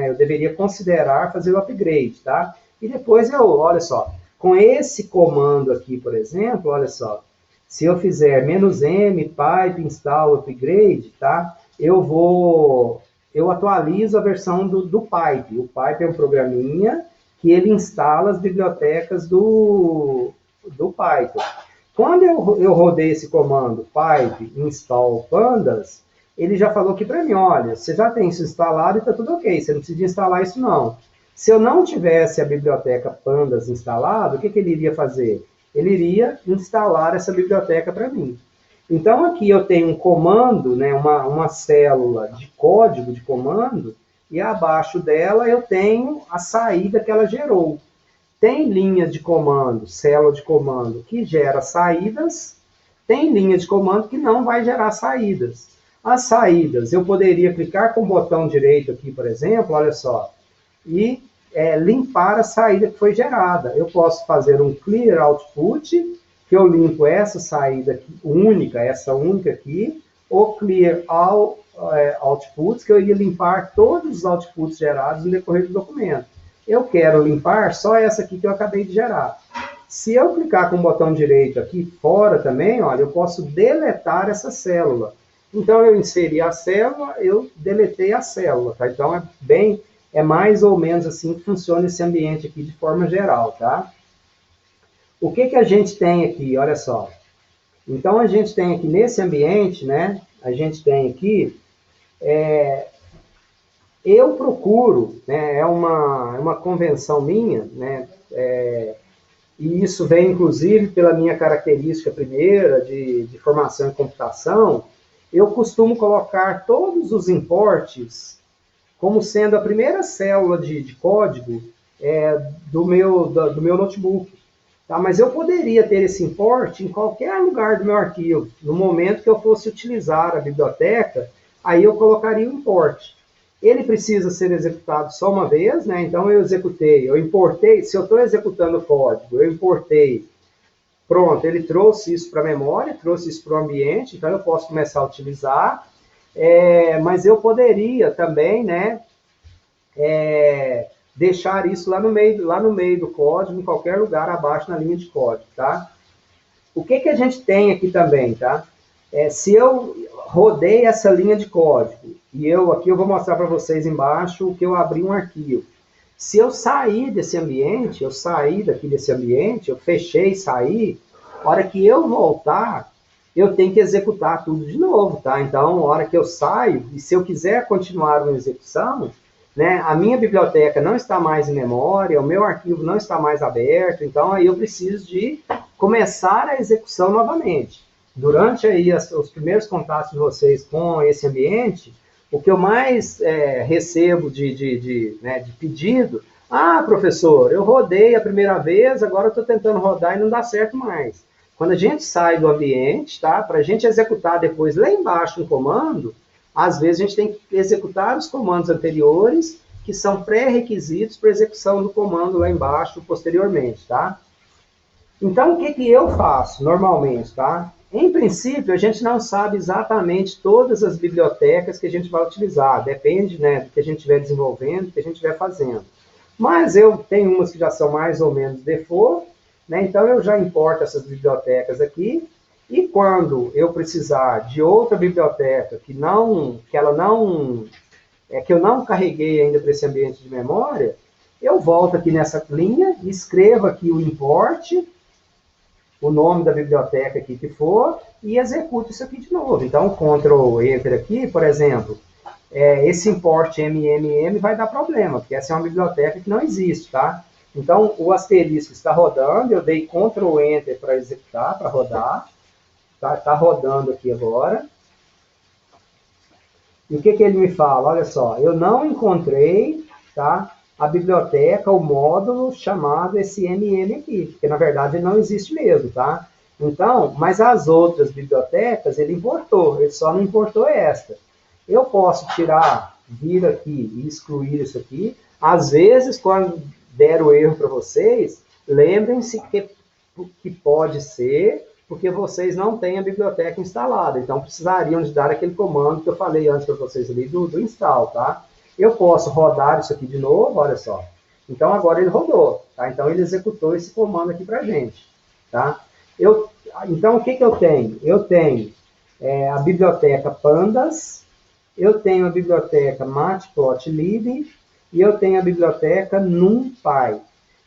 eu deveria considerar fazer o upgrade, tá? E depois olha só, com esse comando aqui, por exemplo, olha só, se eu fizer "-m pipe install upgrade", tá? Eu atualizo a versão do pipe. O pipe é um programinha que ele instala as bibliotecas do Python. Quando eu rodei esse comando pipe install pandas, ele já falou aqui para mim, olha, você já tem isso instalado e está tudo ok, você não precisa instalar isso não. Se eu não tivesse a biblioteca Pandas instalada, o que ele iria fazer? Ele iria instalar essa biblioteca para mim. Então, aqui eu tenho um comando, né, uma célula de código de comando, e abaixo dela eu tenho a saída que ela gerou. Tem linha de comando, célula de comando, que gera saídas, tem linha de comando que não vai gerar saídas. As saídas, eu poderia clicar com o botão direito aqui, por exemplo, olha só, e limpar a saída que foi gerada. Eu posso fazer um clear output, que eu limpo essa saída aqui, única, essa única aqui, ou clear all outputs, que eu iria limpar todos os outputs gerados no decorrer do documento. Eu quero limpar só essa aqui que eu acabei de gerar. Se eu clicar com o botão direito aqui fora também, olha, eu posso deletar essa célula. Então, eu inseri a célula, eu deletei a célula, tá? Então, é mais ou menos assim que funciona esse ambiente aqui de forma geral, tá? O que a gente tem aqui? Olha só. Então, a gente tem aqui nesse ambiente, né? A gente tem aqui, eu procuro, né? É uma convenção minha, né? E isso vem, inclusive, pela minha característica primeira de formação em computação, eu costumo colocar todos os imports como sendo a primeira célula de código do meu notebook. Tá? Mas eu poderia ter esse import em qualquer lugar do meu arquivo. No momento que eu fosse utilizar a biblioteca, aí eu colocaria o import. Ele precisa ser executado só uma vez, né? Então eu executei, eu importei, se eu estou executando o código, eu importei, pronto, ele trouxe isso para a memória, trouxe isso para o ambiente, então eu posso começar a utilizar, mas eu poderia também, né, deixar isso lá no meio do código, em qualquer lugar abaixo na linha de código, tá? O que a gente tem aqui também, tá? Se eu rodei essa linha de código, e aqui eu vou mostrar para vocês embaixo que eu abri um arquivo. Se eu sair desse ambiente, eu saí daqui desse ambiente, eu fechei e saí, a hora que eu voltar, eu tenho que executar tudo de novo, tá? Então, a hora que eu saio, e se eu quiser continuar uma execução, né, a minha biblioteca não está mais em memória, o meu arquivo não está mais aberto, então aí eu preciso de começar a execução novamente. Durante aí os primeiros contatos de vocês com esse ambiente, o que eu mais recebo de pedido, professor, eu rodei a primeira vez, agora eu estou tentando rodar e não dá certo mais. Quando a gente sai do ambiente, tá, para a gente executar depois lá embaixo no comando, às vezes a gente tem que executar os comandos anteriores, que são pré-requisitos para execução do comando lá embaixo posteriormente, tá? Então, o que eu faço normalmente, tá? Em princípio, a gente não sabe exatamente todas as bibliotecas que a gente vai utilizar, depende, né, do que a gente estiver desenvolvendo, do que a gente estiver fazendo. Mas eu tenho umas que já são mais ou menos default, né, então eu já importo essas bibliotecas aqui, e quando eu precisar de outra biblioteca que eu não carreguei ainda para esse ambiente de memória, eu volto aqui nessa linha, escrevo aqui o import, o nome da biblioteca aqui que for, e executo isso aqui de novo. Então, Ctrl Enter aqui, por exemplo, esse import MMM vai dar problema, porque essa é uma biblioteca que não existe, tá? Então, o asterisco está rodando, eu dei Ctrl Enter para executar, para rodar, tá rodando aqui agora. E o que ele me fala? Olha só, eu não encontrei, tá, a biblioteca, o módulo chamado esse MM aqui, porque na verdade ele não existe mesmo, tá? Então, mas as outras bibliotecas ele importou, ele só não importou esta. Eu posso vir aqui e excluir isso aqui. Às vezes, quando der o erro para vocês, lembrem-se que pode ser porque vocês não têm a biblioteca instalada. Então, precisariam de dar aquele comando que eu falei antes para vocês ali do install, tá? Eu posso rodar isso aqui de novo, olha só. Então, agora ele rodou, tá? Então, ele executou esse comando aqui para a gente, tá? Então, o que eu tenho? Eu tenho a biblioteca Pandas, eu tenho a biblioteca Matplotlib e eu tenho a biblioteca NumPy.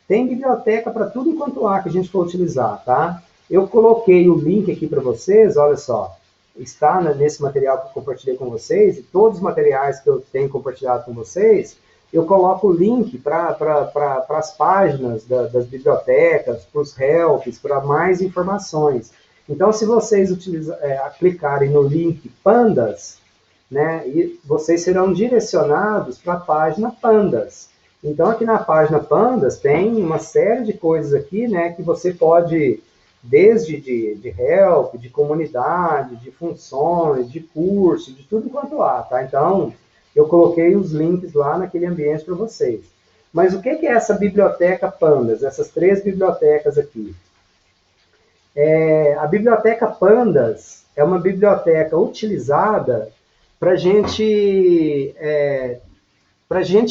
Tem biblioteca para tudo enquanto há que a gente for utilizar, tá? Eu coloquei o link aqui para vocês, olha só. está nesse material que eu compartilhei com vocês, e todos os materiais que eu tenho compartilhado com vocês, eu coloco o link para as páginas das bibliotecas, para os helps, para mais informações. Então, se vocês clicarem no link Pandas, né, e vocês serão direcionados para a página Pandas. Então, aqui na página Pandas tem uma série de coisas aqui, né, que você pode, desde de help, de comunidade, de funções, de curso, de tudo quanto há, tá? Então, eu coloquei os links lá naquele ambiente para vocês. Mas o que é essa biblioteca Pandas, essas 3 bibliotecas aqui? A biblioteca Pandas é uma biblioteca utilizada para gente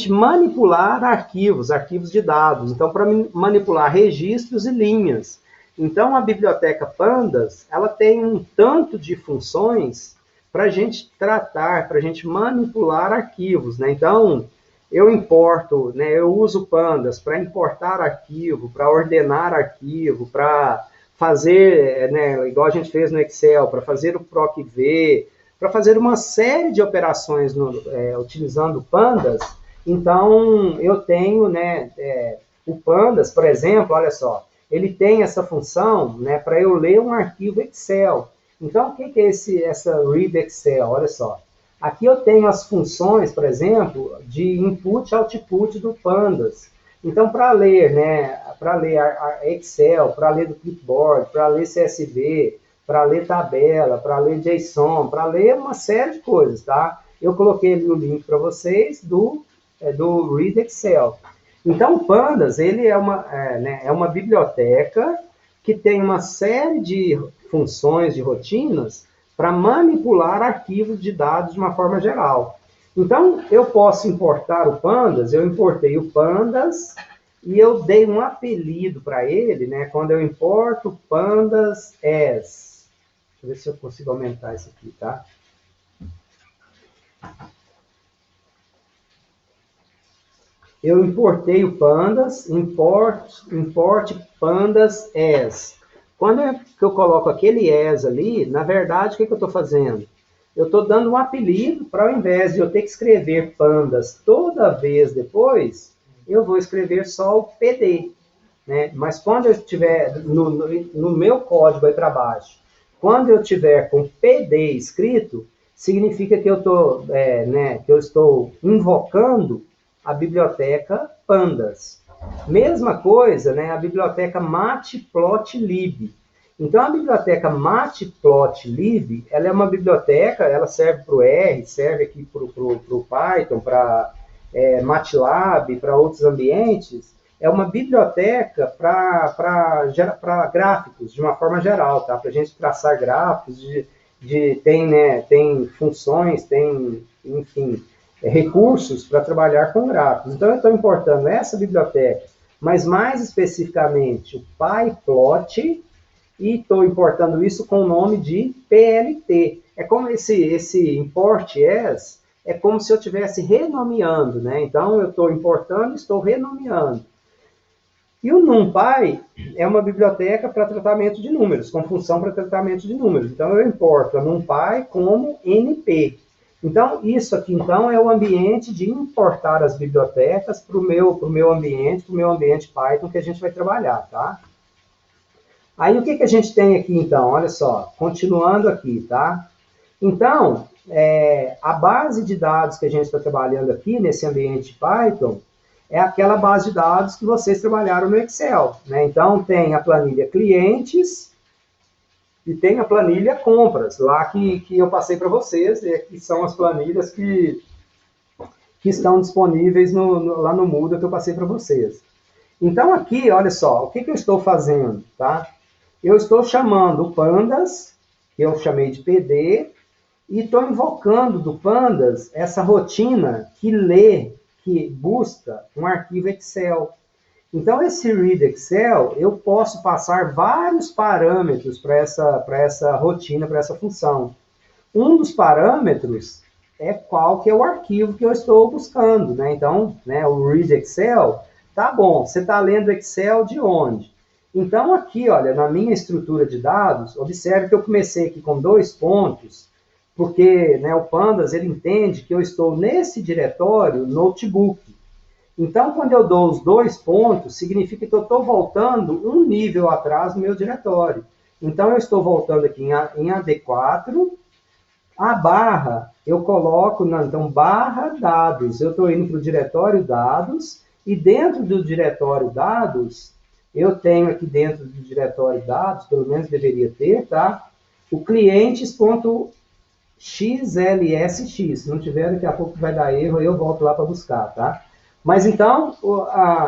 manipular arquivos de dados. Então, para manipular registros e linhas. Então, a biblioteca Pandas, ela tem um tanto de funções para a gente tratar, para a gente manipular arquivos, né? Então, eu importo, né, eu uso Pandas para importar arquivo, para ordenar arquivo, para fazer, né, igual a gente fez no Excel, para fazer o PROC-V, para fazer uma série de operações utilizando Pandas. Então, eu tenho, né, o Pandas, por exemplo, olha só, ele tem essa função, né, para eu ler um arquivo Excel. Então, o que é essa Read Excel? Olha só. Aqui eu tenho as funções, por exemplo, de input e output do Pandas. Então, para ler, né, para ler a Excel, para ler do clipboard, para ler CSV, para ler tabela, para ler JSON, para ler uma série de coisas, tá? Eu coloquei ali o link para vocês do Read Excel. Então, o Pandas, ele é uma biblioteca que tem uma série de funções, de rotinas, para manipular arquivos de dados de uma forma geral. Então, eu posso importar o Pandas, eu importei o Pandas e eu dei um apelido para ele, né? Quando eu importo Pandas as. Deixa eu ver se eu consigo aumentar isso aqui, tá? Eu importei o Pandas, import Pandas as. Quando eu coloco aquele as ali, na verdade, o que eu estou fazendo? Eu estou dando um apelido para, ao invés de eu ter que escrever Pandas toda vez depois, eu vou escrever só o PD. Né? Mas quando eu estiver no meu código aí para baixo, quando eu tiver com PD escrito, significa que eu estou invocando a biblioteca Pandas. Mesma coisa, né, a biblioteca matplotlib. Então, a biblioteca matplotlib, ela é uma biblioteca, ela serve para o R, serve aqui para o Python, para MATLAB, para outros ambientes. É uma biblioteca para gráficos, de uma forma geral, tá? Para a gente traçar gráficos, tem funções, tem, enfim, recursos para trabalhar com gráficos. Então, eu estou importando essa biblioteca, mas mais especificamente o PyPlot, e estou importando isso com o nome de PLT. É como esse import as, é como se eu estivesse renomeando, né? Então, eu estou importando e estou renomeando. E o NumPy é uma biblioteca para tratamento de números, com função para tratamento de números. Então, eu importo a NumPy como NP. Então, isso aqui, então, é o ambiente de importar as bibliotecas para o meu ambiente Python que a gente vai trabalhar, tá? Aí, o que a gente tem aqui, então? Olha só, continuando aqui, tá? Então, a base de dados que a gente está trabalhando aqui nesse ambiente Python é aquela base de dados que vocês trabalharam no Excel, né? Então, tem a planilha clientes e tem a planilha compras, lá que eu passei para vocês, que são as planilhas que estão disponíveis lá no Moodle que eu passei para vocês. Então, aqui, olha só, o que eu estou fazendo, tá? Eu estou chamando o Pandas, que eu chamei de PD, e estou invocando do Pandas essa rotina que lê, que busca um arquivo Excel. Então, esse Read Excel, eu posso passar vários parâmetros para essa rotina, para essa função. Um dos parâmetros é qual que é o arquivo que eu estou buscando, né? Então, né, o Read Excel, tá bom, você está lendo Excel de onde? Então, aqui, olha, na minha estrutura de dados, observe que eu comecei aqui com 2 pontos, porque, né, o Pandas, ele entende que eu estou nesse diretório notebook. Então, quando eu dou os 2 pontos, significa que eu estou voltando um nível atrás no meu diretório. Então, eu estou voltando aqui em AD4, a barra, eu coloco, então, barra dados. Eu estou indo para o diretório dados, e dentro do diretório dados, eu tenho aqui dentro do diretório dados, pelo menos deveria ter, tá? O clientes.xlsx. Se não tiver, daqui a pouco vai dar erro, aí eu volto lá para buscar, tá? Mas então,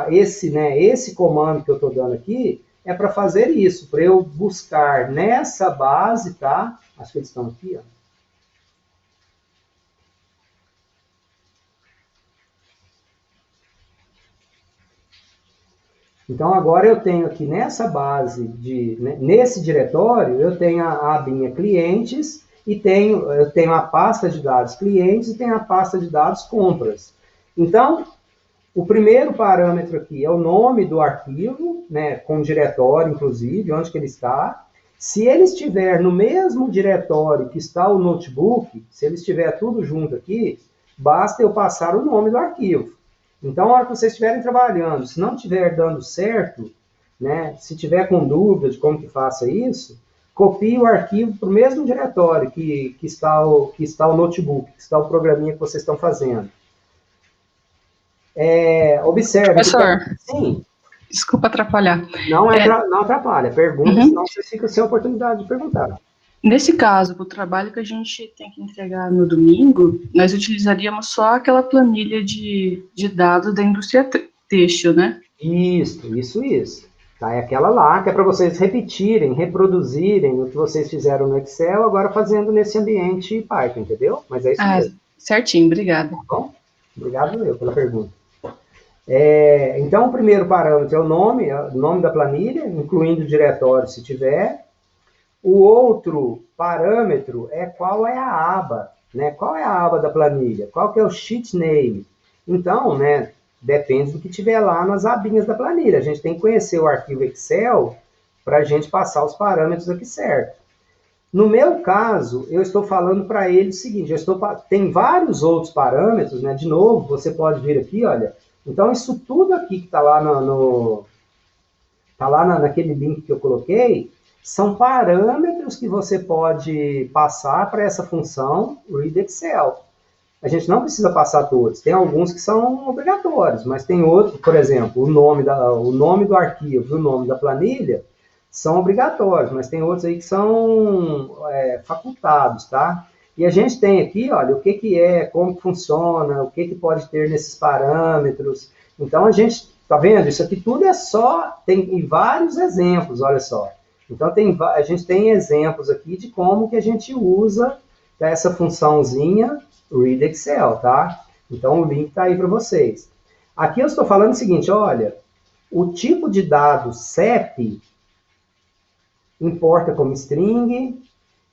esse comando que eu estou dando aqui é para fazer isso, para eu buscar nessa base, tá? Acho que eles estão aqui, ó. Então, agora eu tenho aqui nessa base, nesse diretório, eu tenho a abinha clientes e eu tenho a pasta de dados clientes e tenho a pasta de dados compras. Então, o primeiro parâmetro aqui é o nome do arquivo, né, com diretório, inclusive, onde que ele está. Se ele estiver no mesmo diretório que está o notebook, se ele estiver tudo junto aqui, basta eu passar o nome do arquivo. Então, na hora que vocês estiverem trabalhando, se não estiver dando certo, né, se tiver com dúvida de como que faça isso, copie o arquivo para o mesmo diretório que está o notebook, que está o programinha que vocês estão fazendo. Observe. Professor, Sim. Desculpa atrapalhar. Não atrapalha. Pergunta, senão você fica sem oportunidade de perguntar. Nesse caso, para o trabalho que a gente tem que entregar no domingo, nós utilizaríamos só aquela planilha de dados da indústria têxtil, né? Isso. Tá? É aquela lá que é para vocês repetirem, reproduzirem o que vocês fizeram no Excel, agora fazendo nesse ambiente Python, entendeu? Mas é isso mesmo. Certinho, obrigada. Tá bom? Obrigado eu pela pergunta. Então, o primeiro parâmetro é o nome da planilha, incluindo o diretório, se tiver. O outro parâmetro é qual é a aba, né? Qual é a aba da planilha? Qual que é o sheet name? Então, né, depende do que tiver lá nas abinhas da planilha. A gente tem que conhecer o arquivo Excel para a gente passar os parâmetros aqui certo. No meu caso, eu estou falando para ele o seguinte, tem vários outros parâmetros, né? De novo, você pode vir aqui, olha. Então, isso tudo aqui que está lá, naquele link que eu coloquei, são parâmetros que você pode passar para essa função read Excel. A gente não precisa passar todos. Tem alguns que são obrigatórios, mas tem outros, por exemplo, o nome do arquivo e o nome da planilha são obrigatórios, mas tem outros aí que são facultados, tá? E a gente tem aqui, olha, o que é, como funciona, o que pode ter nesses parâmetros. Então, a gente, tá vendo? Isso aqui tudo tem vários exemplos, olha só. Então, a gente tem exemplos aqui de como que a gente usa essa funçãozinha read Excel, tá? Então, o link está aí para vocês. Aqui eu estou falando o seguinte, olha, o tipo de dado CEP importa como string,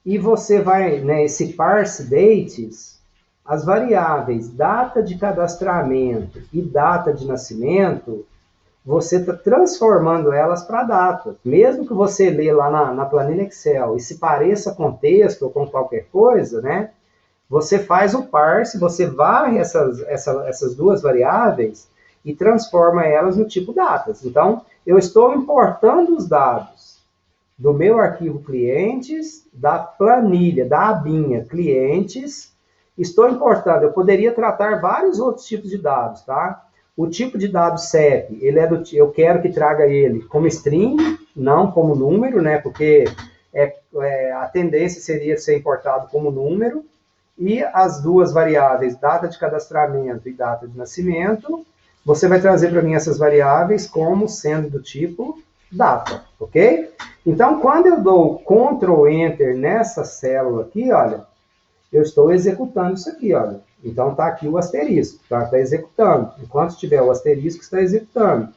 e você vai, né, esse parse dates, as variáveis data de cadastramento e data de nascimento, você está transformando elas para data. Mesmo que você lê lá na planilha Excel e se pareça com texto ou com qualquer coisa, né, você faz o parse, você varre essas duas variáveis e transforma elas no tipo datas. Então, eu estou importando os dados do meu arquivo clientes, da planilha, da abinha clientes, estou importando, eu poderia tratar vários outros tipos de dados, tá? O tipo de dado CEP, eu quero que traga ele como string, não como número, né? Porque a tendência seria ser importado como número, e as duas variáveis, data de cadastramento e data de nascimento, você vai trazer para mim essas variáveis como sendo do tipo data, ok? Então, quando eu dou Ctrl Enter nessa célula aqui, olha, eu estou executando isso aqui, olha. Então, está aqui o asterisco, tá? Está executando. Enquanto tiver o asterisco, está executando.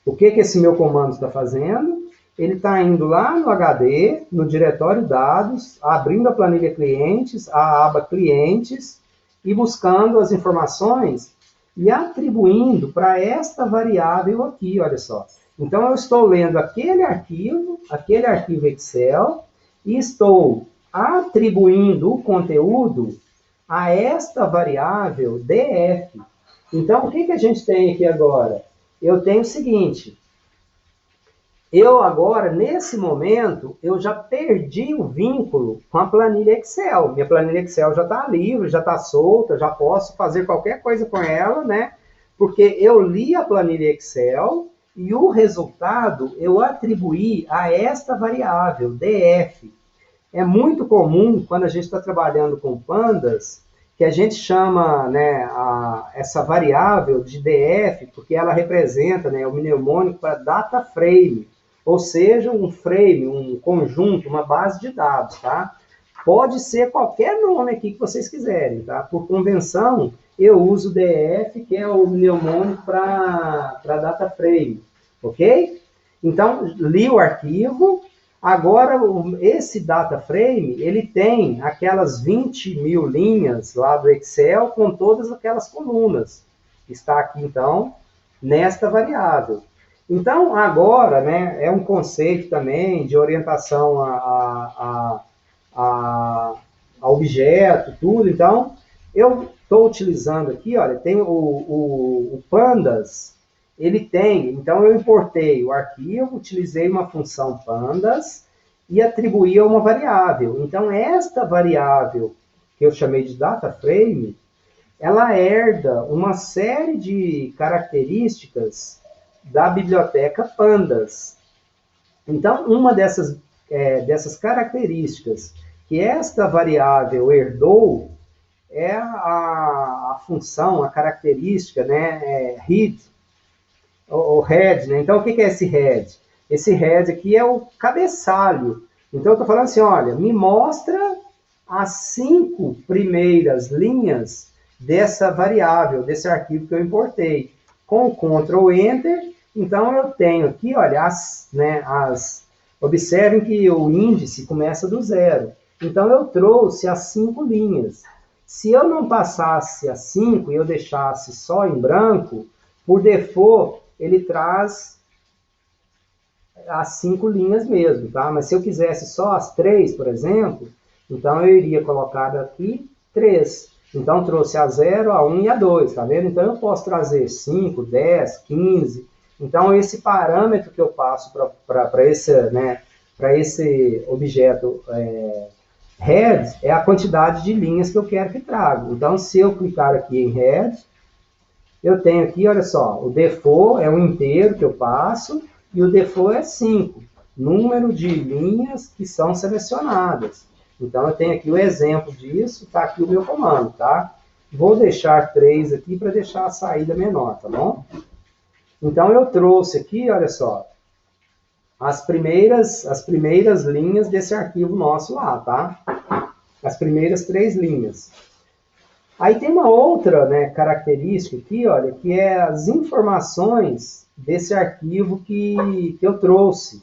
O que esse meu comando está fazendo? Ele está indo lá no HD, no diretório dados, abrindo a planilha clientes, a aba clientes, e buscando as informações e atribuindo para esta variável aqui, olha só. Então, eu estou lendo aquele arquivo Excel, e estou atribuindo o conteúdo a esta variável df. Então, o que a gente tem aqui agora? Eu tenho o seguinte, eu agora, nesse momento, eu já perdi o vínculo com a planilha Excel. Minha planilha Excel já está livre, já está solta, já posso fazer qualquer coisa com ela, né? Porque eu li a planilha Excel e o resultado eu atribuí a esta variável, df. É muito comum, quando a gente está trabalhando com pandas, que a gente chama, né, essa variável de df, porque ela representa, né, o mnemônico para data frame, ou seja, um frame, um conjunto, uma base de dados, tá? Pode ser qualquer nome aqui que vocês quiserem, tá? Por convenção, eu uso df, que é o mnemônico para data frame, ok? Então, li o arquivo. Agora, esse data frame, ele tem aquelas 20.000 linhas lá do Excel com todas aquelas colunas. Está aqui, então, nesta variável. Então, agora, né, é um conceito também de orientação a objeto, tudo. Então, eu estou utilizando aqui, olha, tem o pandas, ele tem, então eu importei o arquivo, utilizei uma função pandas e atribuí a uma variável. Então, esta variável, que eu chamei de data frame, ela herda uma série de características da biblioteca pandas. Então, uma dessas características que esta variável herdou é a função, a característica, né, head, o head, né? Então, o que é esse head? Esse head aqui é o cabeçalho. Então, eu estou falando assim, olha, me mostra as 5 primeiras linhas dessa variável, desse arquivo que eu importei. Com o Ctrl Enter, então eu tenho aqui, olha, observem que o índice começa do 0. Então, eu trouxe as 5 linhas. Se eu não passasse as 5 e eu deixasse só em branco, por default, ele traz as 5 linhas mesmo, tá? Mas se eu quisesse só as 3, por exemplo, então eu iria colocar aqui 3. Então, trouxe a 0, a 1 e a 2, tá vendo? Então, eu posso trazer 5, 10, 15. Então, esse parâmetro que eu passo para esse objeto head é a quantidade de linhas que eu quero que traga. Então, se eu clicar aqui em head, eu tenho aqui, olha só, o default é o inteiro que eu passo e o default é 5, número de linhas que são selecionadas. Então, eu tenho aqui o exemplo disso, está aqui o meu comando, tá? Vou deixar 3 aqui para deixar a saída menor, tá bom? Então, eu trouxe aqui, olha só, as primeiras linhas desse arquivo nosso lá, tá? As primeiras 3 linhas. Aí tem uma outra, né, característica aqui, olha, que é as informações desse arquivo que eu trouxe.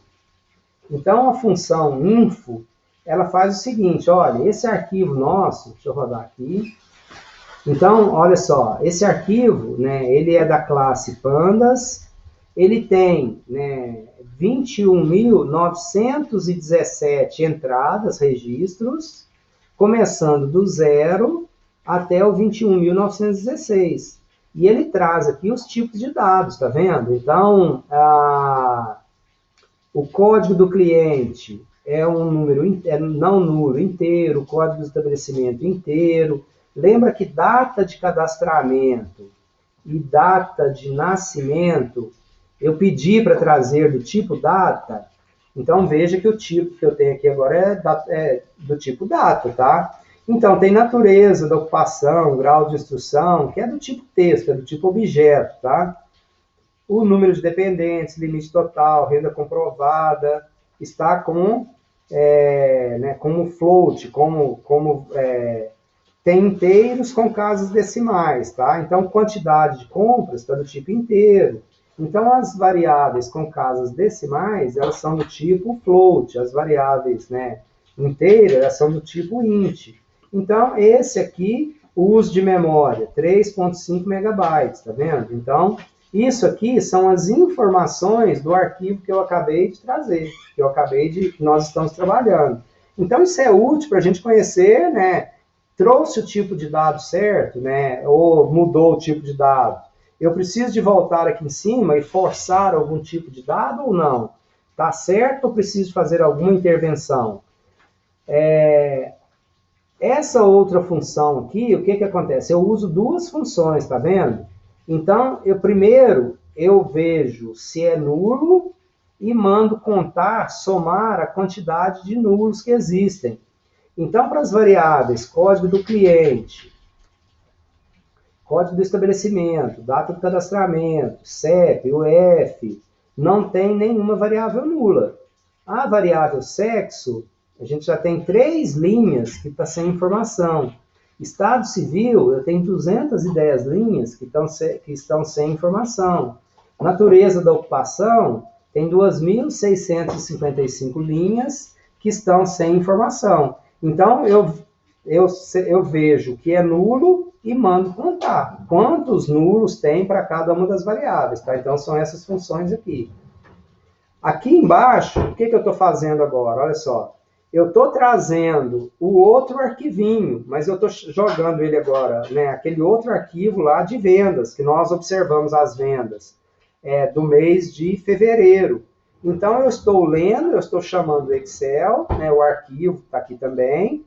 Então, a função info, ela faz o seguinte, olha, esse arquivo nosso, deixa eu rodar aqui. Então, olha só, esse arquivo, né, ele é da classe pandas, ele tem, né, 21.917 entradas, registros, começando do 0 até o 21.916. E ele traz aqui os tipos de dados, tá vendo? Então, o código do cliente é um número não nulo inteiro, o código de estabelecimento inteiro. Lembra que data de cadastramento e data de nascimento, eu pedi para trazer do tipo data. Então, veja que o tipo que eu tenho aqui agora é do tipo data, tá? Então, tem natureza da ocupação, grau de instrução, que é do tipo texto, é do tipo objeto, tá? O número de dependentes, limite total, renda comprovada, está como float, tem inteiros com casas decimais, tá? Então, quantidade de compras está do tipo inteiro. Então, as variáveis com casas decimais, elas são do tipo float, as variáveis, né, inteiras, elas são do tipo int. Então, esse aqui, o uso de memória, 3.5 megabytes, tá vendo? Então, Isso aqui são as informações do arquivo que eu acabei de trazer, que nós estamos trabalhando. Então, isso é útil para a gente conhecer, né? Trouxe o tipo de dado certo, né? Ou mudou o tipo de dado. Eu preciso de voltar aqui em cima e forçar algum tipo de dado ou não? Tá certo ou preciso fazer alguma intervenção? Essa outra função aqui, o que acontece? Eu uso duas funções, tá vendo? Então, primeiro eu vejo se é nulo e mando contar, somar a quantidade de nulos que existem. Então, para as variáveis código do cliente, código do estabelecimento, data do cadastramento, CEP, UF, não tem nenhuma variável nula. A variável sexo, a gente já tem 3 linhas que está sem informação. Estado civil, eu tenho 210 linhas que estão sem informação. Natureza da ocupação, tem 2.655 linhas que estão sem informação. Então, eu vejo que é nulo e mando contar quantos nulos tem para cada uma das variáveis. Tá? Então, são essas funções aqui. Aqui embaixo, o que eu estou fazendo agora? Olha só. Eu estou trazendo o outro arquivinho, mas eu estou jogando ele agora, né? Aquele outro arquivo lá de vendas, que nós observamos as vendas do mês de fevereiro. Então, eu estou lendo, eu estou chamando o Excel, né? O arquivo está aqui também.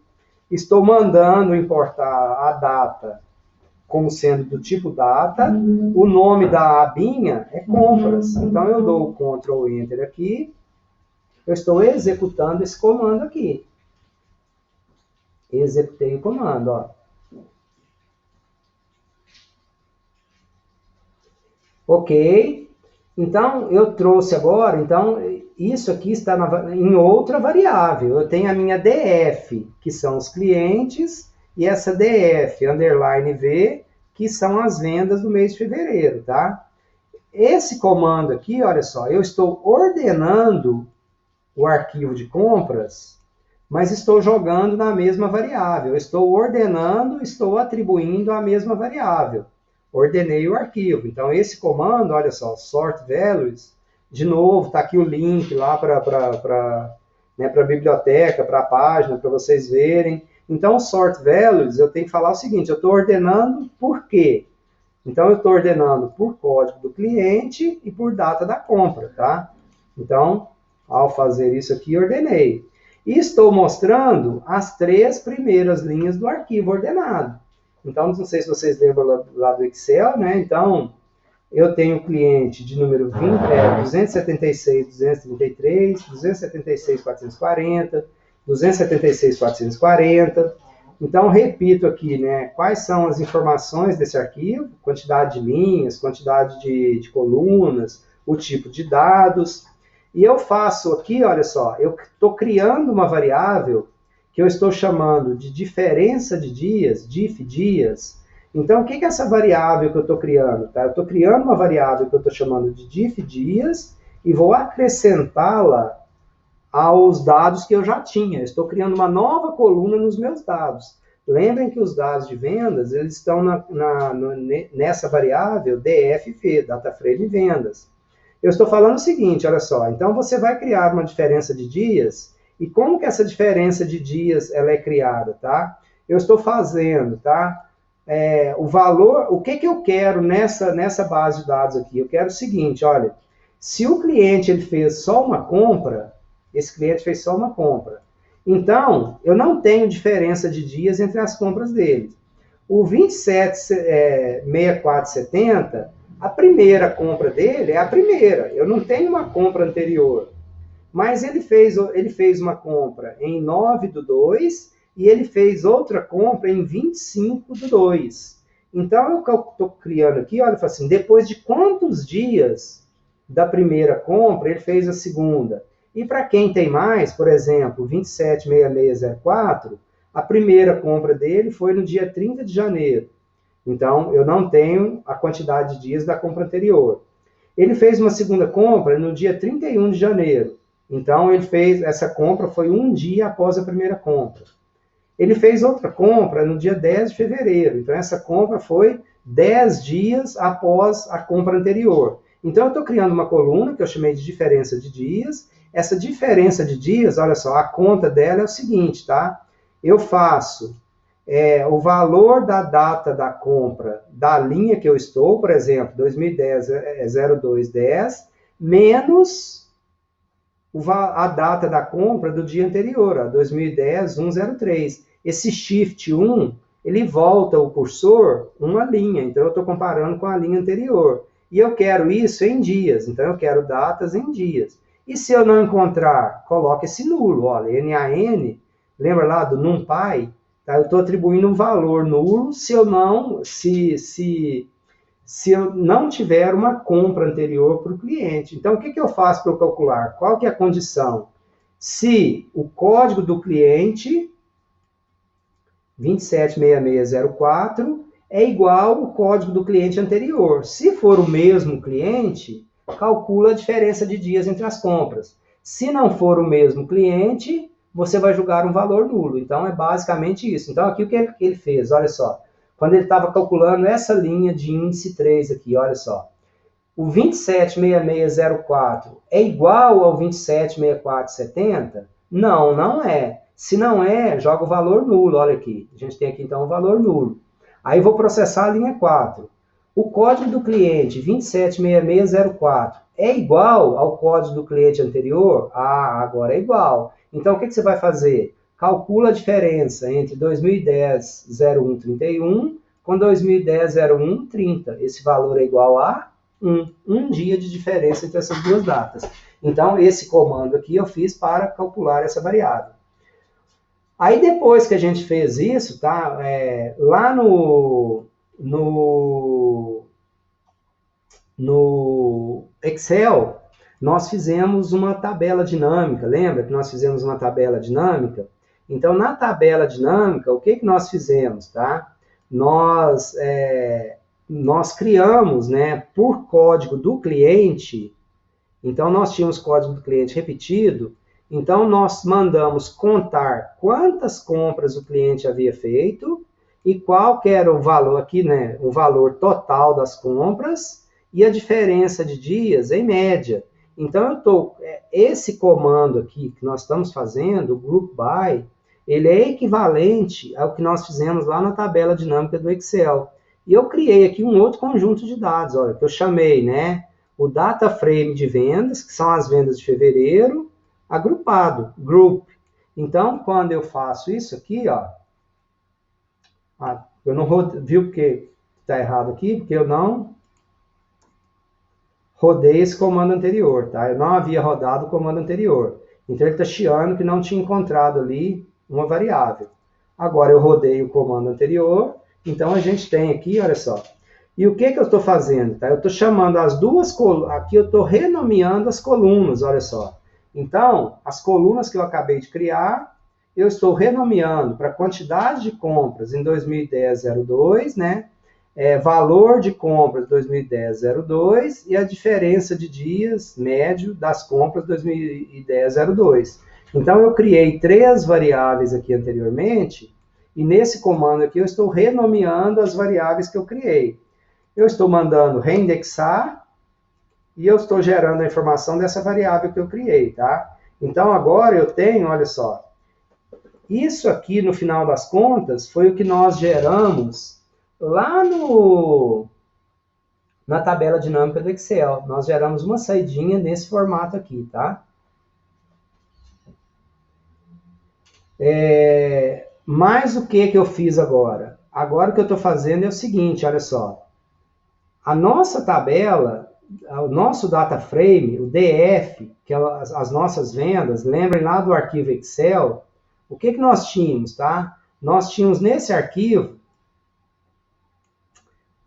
Estou mandando importar a data como sendo do tipo data. O nome da abinha é compras. Então, eu dou o Ctrl Enter aqui. Eu estou executando esse comando aqui. Executei o comando, ó. Ok. Então, eu trouxe agora, então, isso aqui está em outra variável. Eu tenho a minha DF, que são os clientes, e essa DF, underline V, que são as vendas do mês de fevereiro, tá? Esse comando aqui, olha só, eu estou ordenando o arquivo de compras, mas estou jogando na mesma variável. Eu estou ordenando, estou atribuindo a mesma variável. Ordenei o arquivo. Então, esse comando, olha só, sort values, de novo, está aqui o link lá para a biblioteca, para a página, para vocês verem. Então, sort values, eu tenho que falar o seguinte, eu estou ordenando por quê? Então, eu estou ordenando por código do cliente e por data da compra, tá? Então, ao fazer isso aqui, ordenei. E estou mostrando as 3 primeiras linhas do arquivo ordenado. Então, não sei se vocês lembram lá do Excel, né? Então, eu tenho o cliente de número 276, 233, 276, 440, 276, 440. Então, repito aqui, né? Quais são as informações desse arquivo, quantidade de linhas, quantidade de colunas, o tipo de dados. E eu faço aqui, olha só, eu estou criando uma variável que eu estou chamando de diferença de dias, diff dias. Então, o que é essa variável que eu estou criando? Tá? Eu estou criando uma variável que eu estou chamando de diff dias e vou acrescentá-la aos dados que eu já tinha. Eu estou criando uma nova coluna nos meus dados. Lembrem que os dados de vendas, eles estão nessa variável DFV, Data Frame Vendas. Eu estou falando o seguinte, olha só, então você vai criar uma diferença de dias, e como que essa diferença de dias ela é criada, tá? Eu estou fazendo, tá? O valor, o que eu quero nessa base de dados aqui? Eu quero o seguinte, olha, se o cliente ele fez só uma compra, esse cliente fez só uma compra, então eu não tenho diferença de dias entre as compras dele. O 276470, a primeira compra dele é a primeira. Eu não tenho uma compra anterior. Mas ele fez uma compra em 9/2 e ele fez outra compra em 25/2. Então, o que eu estou criando aqui, olha, assim, depois de quantos dias da primeira compra ele fez a segunda? E para quem tem mais, por exemplo, 276604, a primeira compra dele foi no dia 30 de janeiro. Então, eu não tenho a quantidade de dias da compra anterior. Ele fez uma segunda compra no dia 31 de janeiro. Então, essa compra foi um dia após a primeira compra. Ele fez outra compra no dia 10 de fevereiro. Então, essa compra foi 10 dias após a compra anterior. Então, eu estou criando uma coluna que eu chamei de diferença de dias. Essa diferença de dias, olha só, a conta dela é o seguinte, tá? Eu faço o valor da data da compra da linha que eu estou, por exemplo, 2010 é 0210, menos a data da compra do dia anterior, ó, 2010 103. Esse shift 1, ele volta o cursor uma linha, então eu estou comparando com a linha anterior. E eu quero isso em dias, então eu quero datas em dias. E se eu não encontrar, coloque esse nulo, olha, NaN, lembra lá do NumPy? Tá? Eu estou atribuindo um valor nulo se eu não tiver uma compra anterior para o cliente. Então, o que eu faço para eu calcular? Qual que é a condição? Se o código do cliente 276604 é igual ao código do cliente anterior. Se for o mesmo cliente, calcula a diferença de dias entre as compras. Se não for o mesmo cliente, você vai julgar um valor nulo. Então, é basicamente isso. Então, aqui o que ele fez? Olha só. Quando ele estava calculando essa linha de índice 3 aqui, olha só. O 276604 é igual ao 276470? Não, não é. Se não é, joga o valor nulo. Olha aqui. A gente tem aqui, então, o valor nulo. Aí, vou processar a linha 4. O código do cliente 276604 é igual ao código do cliente anterior? Ah, agora é igual. Então, o que você vai fazer? Calcula a diferença entre 2010 0131 com 2010 0130. Esse valor é igual a 1. Um dia de diferença entre essas duas datas. Então, esse comando aqui eu fiz para calcular essa variável. Aí, depois que a gente fez isso, tá? Lá no Excel, nós fizemos uma tabela dinâmica. Lembra que nós fizemos uma tabela dinâmica? Então, na tabela dinâmica, o que nós fizemos, tá? Nós criamos, né, por código do cliente. Então, nós tínhamos código do cliente repetido. Então, nós mandamos contar quantas compras o cliente havia feito e qual que era o valor aqui, né, o valor total das compras e a diferença de dias em média. Então, esse comando aqui que nós estamos fazendo, o group by, ele é equivalente ao que nós fizemos lá na tabela dinâmica do Excel. E eu criei aqui um outro conjunto de dados, olha, que eu chamei, né, o data frame de vendas, que são as vendas de fevereiro, agrupado, group. Então, quando eu faço isso aqui, ó, eu não viu porque está errado aqui, porque eu não rodei esse comando anterior, tá? Eu não havia rodado o comando anterior. Então, ele está chiando que não tinha encontrado ali uma variável. Agora, eu rodei o comando anterior, então a gente tem aqui, olha só. E o que eu estou fazendo? Tá? Eu estou chamando as duas colunas, aqui eu estou renomeando as colunas, olha só. Então, as colunas que eu acabei de criar, eu estou renomeando para quantidade de compras em 2010 02, né? Valor de compras 2010 02 e a diferença de dias médio das compras 2010 02. Então, eu criei 3 variáveis aqui anteriormente e nesse comando aqui eu estou renomeando as variáveis que eu criei. Eu estou mandando reindexar e eu estou gerando a informação dessa variável que eu criei, tá? Então, agora eu tenho, olha só, isso aqui, no final das contas, foi o que nós geramos lá na tabela dinâmica do Excel. Nós geramos uma saidinha nesse formato aqui, tá? Mas o que eu fiz agora? Agora o que eu estou fazendo é o seguinte, olha só. A nossa tabela, o nosso data frame, o DF, que é as nossas vendas, lembrem lá do arquivo Excel, o que nós tínhamos, tá? Nós tínhamos nesse arquivo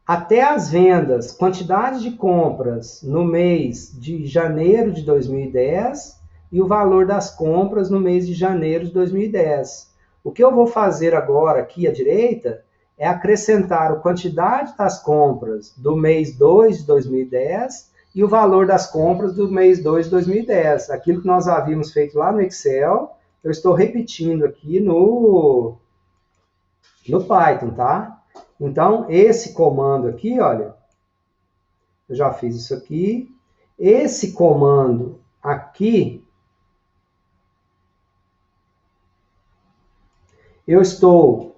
até as vendas, quantidade de compras no mês de janeiro de 2010 e o valor das compras no mês de janeiro de 2010. O que eu vou fazer agora aqui à direita é acrescentar a quantidade das compras do mês 2 de 2010 e o valor das compras do mês 2 de 2010. Aquilo que nós havíamos feito lá no Excel, eu estou repetindo aqui no no Python, tá? Então, esse comando aqui, olha, eu já fiz isso aqui. Esse comando aqui, eu estou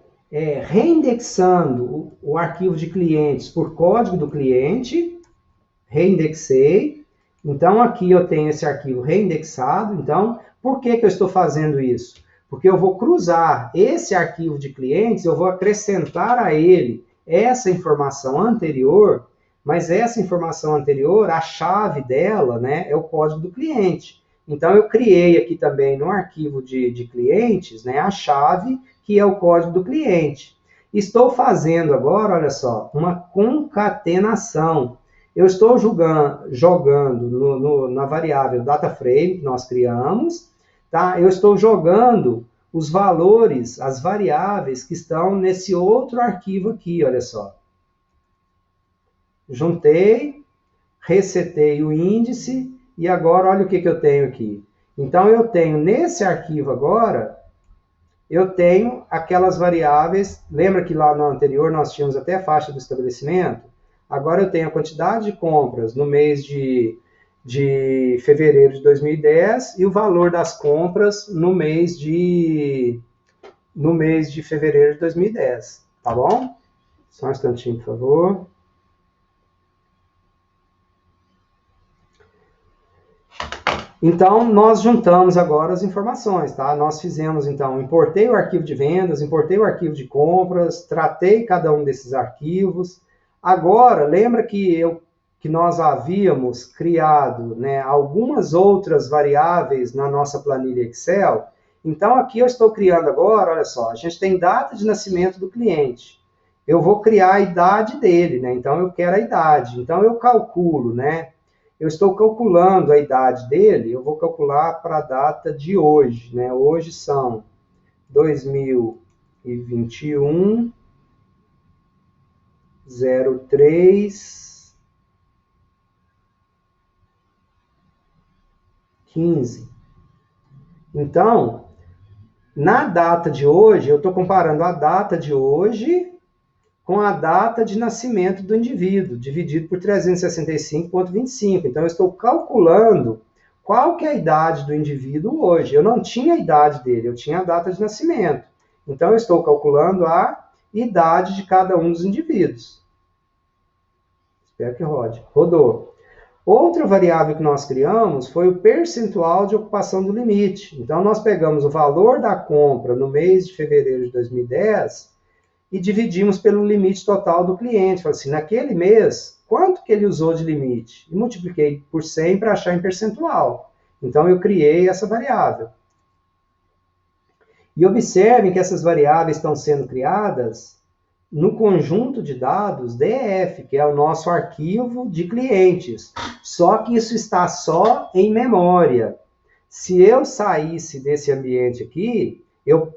reindexando o arquivo de clientes por código do cliente, reindexei. Então, aqui eu tenho esse arquivo reindexado. Então, por que eu estou fazendo isso? Porque eu vou cruzar esse arquivo de clientes, eu vou acrescentar a ele essa informação anterior, mas essa informação anterior, a chave dela, né, é o código do cliente. Então, eu criei aqui também no arquivo de clientes, né, a chave que é o código do cliente. Estou fazendo agora, olha só, uma concatenação. Eu estou jogando na variável DataFrame que nós criamos, tá? Eu estou jogando os valores, as variáveis que estão nesse outro arquivo aqui, olha só. Juntei, resetei o índice e agora olha o que eu tenho aqui. Então, eu tenho nesse arquivo agora, eu tenho aquelas variáveis, lembra que lá no anterior nós tínhamos até a faixa do estabelecimento? Agora eu tenho a quantidade de compras no mês de fevereiro de 2010 e o valor das compras no mês de fevereiro de 2010, tá bom? Só um instantinho, por favor. Então, nós juntamos agora as informações, tá? Nós fizemos, então, importei o arquivo de vendas, importei o arquivo de compras, tratei cada um desses arquivos. Agora, lembra que nós havíamos criado, né, algumas outras variáveis na nossa planilha Excel? Então, aqui eu estou criando agora, olha só, a gente tem data de nascimento do cliente. Eu vou criar a idade dele, né? Então, eu quero a idade. Então, eu calculo, né? Eu estou calculando a idade dele, eu vou calcular para a data de hoje, né? Hoje são 2021, 03, 15. Então, na data de hoje, eu estou comparando a data de hoje com a data de nascimento do indivíduo, dividido por 365,25. Então, eu estou calculando qual que é a idade do indivíduo hoje. Eu não tinha a idade dele, eu tinha a data de nascimento. Então, eu estou calculando a idade de cada um dos indivíduos. Espero que rode. Rodou. Outra variável que nós criamos foi o percentual de ocupação do limite. Então, nós pegamos o valor da compra no mês de fevereiro de 2010 e dividimos pelo limite total do cliente. Falei assim, naquele mês, quanto que ele usou de limite? E multipliquei por 100 para achar em percentual. Então, eu criei essa variável. E observem que essas variáveis estão sendo criadas no conjunto de dados DF, que é o nosso arquivo de clientes. Só que isso está só em memória. Se eu saísse desse ambiente aqui, eu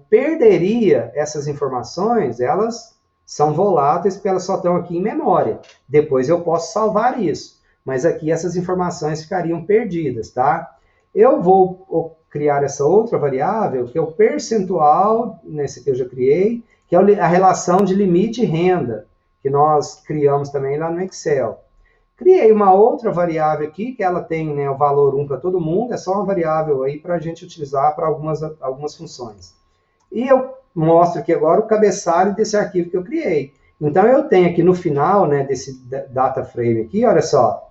perderia essas informações, elas são voláteis porque elas só estão aqui em memória. Depois eu posso salvar isso, mas aqui essas informações ficariam perdidas, tá? Eu vou criar essa outra variável, que é o percentual, nesse que eu já criei, que é a relação de limite e renda, que nós criamos também lá no Excel. Criei uma outra variável aqui, que ela tem, né, o valor 1 para todo mundo, é só uma variável aí para a gente utilizar para algumas funções. E eu mostro aqui agora o cabeçalho desse arquivo que eu criei. Então, eu tenho aqui no final, né, desse data frame aqui, olha só,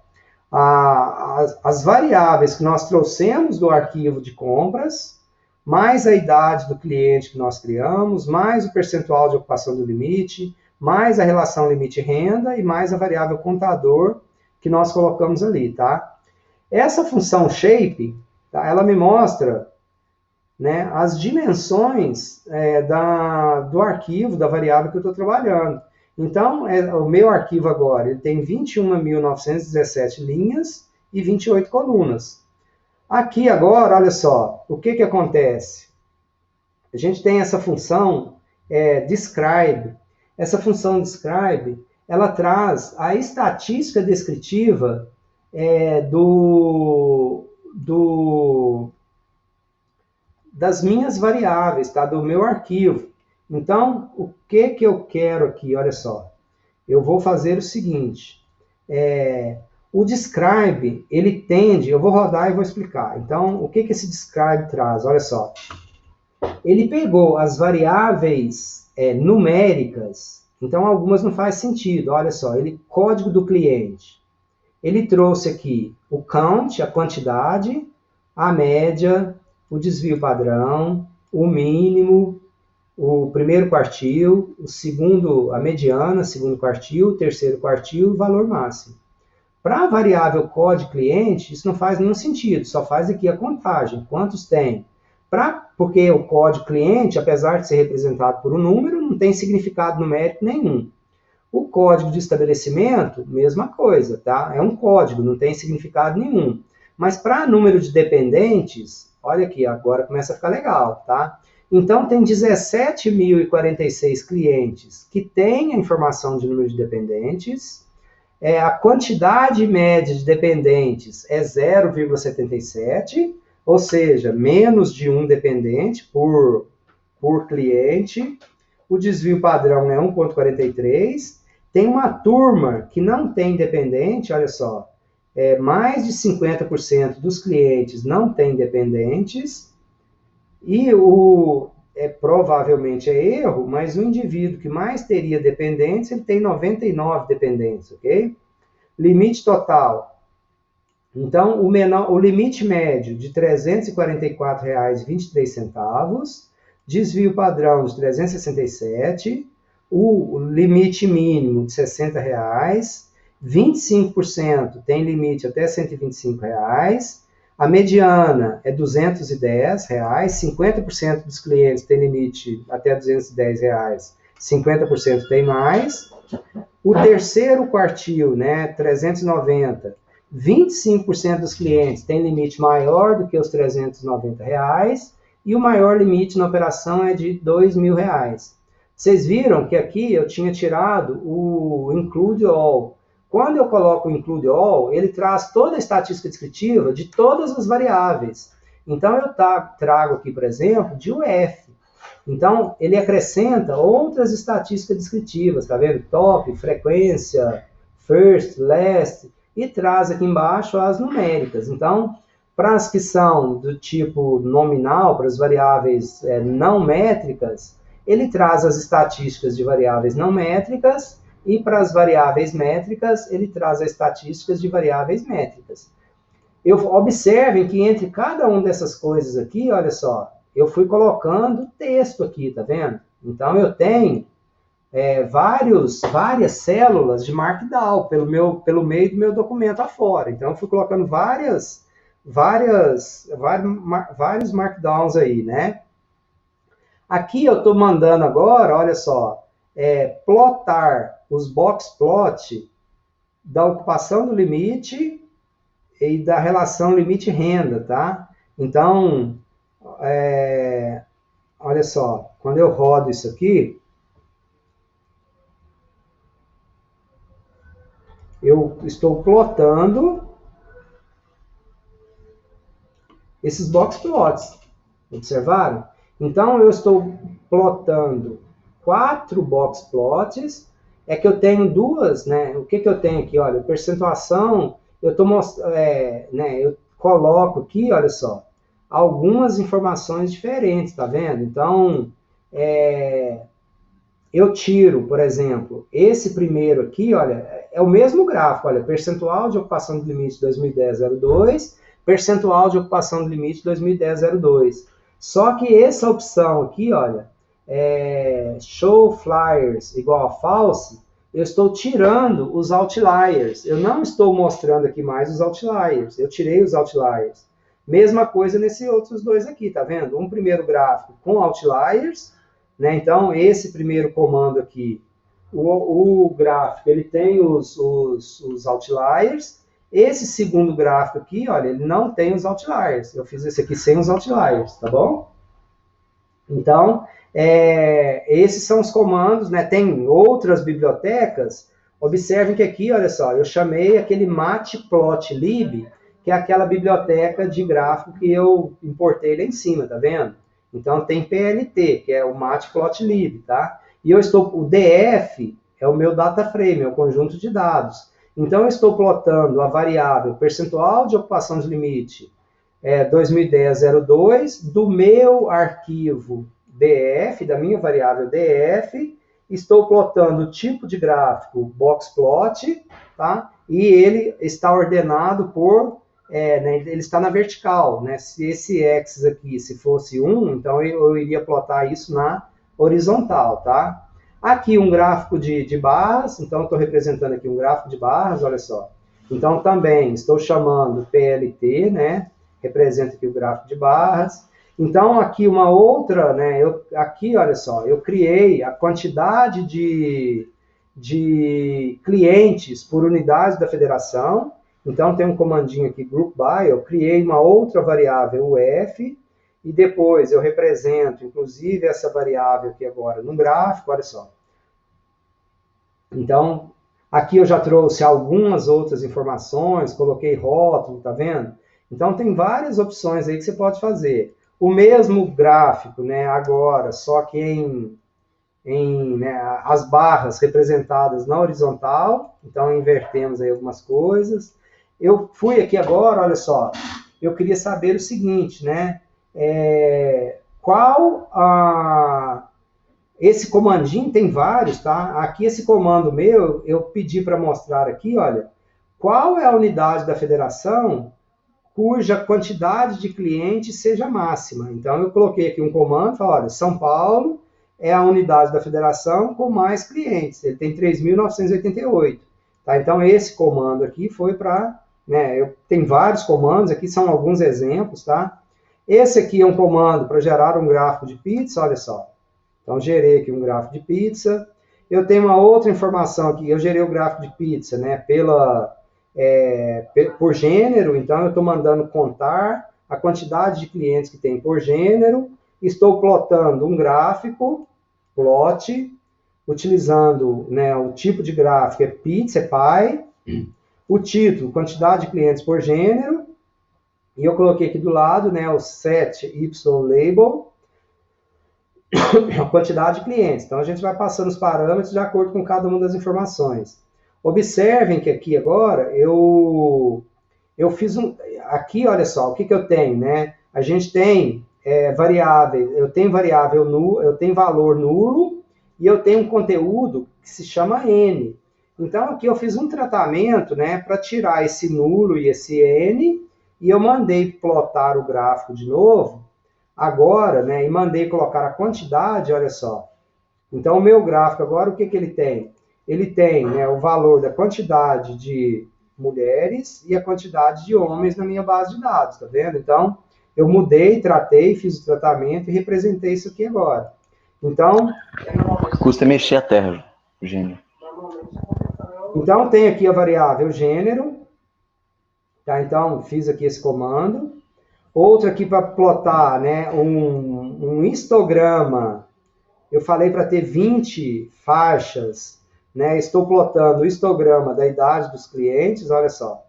as variáveis que nós trouxemos do arquivo de compras, mais a idade do cliente que nós criamos, mais o percentual de ocupação do limite, mais a relação limite-renda e mais a variável contador que nós colocamos ali, tá? Essa função shape, tá, ela me mostra, né, as dimensões do arquivo, da variável que eu estou trabalhando. Então, o meu arquivo agora, ele tem 21.917 linhas e 28 colunas. Aqui agora, olha só, o que acontece? A gente tem essa função describe. Essa função describe, ela traz a estatística descritiva das minhas variáveis, tá? Do meu arquivo. Então, o que eu quero aqui? Olha só. Eu vou fazer o seguinte. O describe, ele tende... Eu vou rodar e vou explicar. Então, o que esse describe traz? Olha só. Ele pegou as variáveis numéricas. Então, algumas não faz sentido. Olha só. Código do cliente. Ele trouxe aqui o count, a quantidade, a média, o desvio padrão, o mínimo, o primeiro quartil, o segundo, a mediana, segundo quartil, o terceiro quartil e o valor máximo. Para a variável código cliente, isso não faz nenhum sentido, só faz aqui a contagem, quantos tem. Porque o código cliente, apesar de ser representado por um número, não tem significado numérico nenhum. O código de estabelecimento, mesma coisa, tá? É um código, não tem significado nenhum. Mas para número de dependentes, olha aqui, agora começa a ficar legal, tá? Então, tem 17.046 clientes que têm a informação de número de dependentes. A quantidade média de dependentes é 0,77, ou seja, menos de um dependente por cliente. O desvio padrão é 1,43. Tem uma turma que não tem dependente, olha só, mais de 50% dos clientes não têm dependentes. E provavelmente é erro, mas o indivíduo que mais teria dependentes, ele tem 99 dependentes, ok? Limite total. Então, o limite médio de R$ 344,23, desvio padrão de 367, o limite mínimo de R$ 60, 25% tem limite até R$ 125, a mediana é R$ 210, 50% dos clientes tem limite até R$ 210, 50% tem mais. O terceiro quartil, né, 390, 25% dos clientes tem limite maior do que os R$ 390, e o maior limite na operação é de R$ 2.000. Vocês viram que aqui eu tinha tirado o Include All. Quando eu coloco o Include All, ele traz toda a estatística descritiva de todas as variáveis. Então, eu trago aqui, por exemplo, de UF. Então, ele acrescenta outras estatísticas descritivas, tá vendo? Top, frequência, first, last, e traz aqui embaixo as numéricas. Então, para as que são do tipo nominal, para as variáveis não métricas, ele traz as estatísticas de variáveis não métricas, e para as variáveis métricas, ele traz as estatísticas de variáveis métricas. Observem que entre cada uma dessas coisas aqui, olha só, eu fui colocando texto aqui, tá vendo? Então, eu tenho várias células de Markdown pelo meio do meu documento afora. Então, eu fui colocando vários Markdowns aí, né? Aqui eu estou mandando agora, olha só, plotar os box plot da ocupação do limite e da relação limite-renda, tá? Então, olha só, quando eu rodo isso aqui, eu estou plotando esses box plots, observaram? Então, eu estou plotando 4 box plots, que eu tenho duas, né? O que eu tenho aqui? Olha, percentuação, eu coloco aqui, olha só, algumas informações diferentes, tá vendo? Então, eu tiro, por exemplo, esse primeiro aqui, olha, é o mesmo gráfico, olha, percentual de ocupação do limite 2010-02, percentual de ocupação do limite 2010-02. Só que essa opção aqui, olha, show flyers igual a false, eu estou tirando os outliers. Eu não estou mostrando aqui mais os outliers. Eu tirei os outliers. Mesma coisa nesses outros dois aqui, tá vendo? Um primeiro gráfico com outliers, né? Então, esse primeiro comando aqui, o gráfico, ele tem os outliers. Esse segundo gráfico aqui, olha, ele não tem os outliers. Eu fiz esse aqui sem os outliers, tá bom? Então, esses são os comandos, né? Tem outras bibliotecas. Observem que aqui, olha só, eu chamei aquele matplotlib, que é aquela biblioteca de gráfico que eu importei lá em cima, tá vendo? Então tem PLT, que é o matplotlib, tá? E o DF é o meu data frame, é o conjunto de dados. Então eu estou plotando a variável percentual de ocupação de limite 2010-02 do meu arquivo DF, da minha variável DF, estou plotando o tipo de gráfico boxplot, tá? E ele está ordenado por, né, ele está na vertical, né? Se esse x aqui, se fosse 1, então eu iria plotar isso na horizontal, tá? Aqui um gráfico de barras, então estou representando aqui um gráfico de barras, olha só. Então também estou chamando PLT, né? Representa aqui o gráfico de barras. Então, aqui uma outra, né? Aqui, olha só, eu criei a quantidade de clientes por unidade da federação. Então, tem um comandinho aqui, group by, eu criei uma outra variável, UF, e depois eu represento, inclusive, essa variável aqui agora no gráfico, olha só. Então, aqui eu já trouxe algumas outras informações, coloquei rótulo, tá vendo? Então, tem várias opções aí que você pode fazer. O mesmo gráfico, né, agora, só que né, as barras representadas na horizontal, então invertemos aí algumas coisas. Eu fui aqui agora, olha só, eu queria saber o seguinte, né, esse comandinho tem vários, tá? Aqui esse comando meu, eu pedi para mostrar aqui, olha, qual é a unidade da federação cuja quantidade de clientes seja máxima. Então, eu coloquei aqui um comando, falei, olha, São Paulo é a unidade da federação com mais clientes. Ele tem 3.988. Tá? Então, esse comando aqui foi para... né, tem vários comandos, aqui são alguns exemplos, tá? Esse aqui é um comando para gerar um gráfico de pizza, olha só. Então, gerei aqui um gráfico de pizza. Eu tenho uma outra informação aqui, eu gerei o gráfico de pizza, né, por gênero, então eu estou mandando contar a quantidade de clientes que tem por gênero, estou plotando um gráfico, plot, utilizando, né, o tipo de gráfico é pizza, é pie, o título, quantidade de clientes por gênero, e eu coloquei aqui do lado, né, o set y label, a quantidade de clientes. Então a gente vai passando os parâmetros de acordo com cada uma das informações. Observem que aqui agora eu fiz aqui, olha só, o que eu tenho, né? A gente tem variável, eu tenho variável nulo, eu tenho valor nulo e eu tenho um conteúdo que se chama N. Então aqui eu fiz um tratamento, né, para tirar esse nulo e esse N e eu mandei plotar o gráfico de novo agora, né, e mandei colocar a quantidade, olha só. Então o meu gráfico agora, o que ele tem? Ele tem, né, o valor da quantidade de mulheres e a quantidade de homens na minha base de dados, tá vendo? Então, eu mudei, tratei, fiz o tratamento e representei isso aqui agora. Então... Custa mexer a terra, gênero. Então, tem aqui a variável gênero, tá? Então, fiz aqui esse comando. Outro aqui para plotar, né, um histograma. Eu falei para ter 20 faixas, né? Estou plotando o histograma da idade dos clientes, olha só.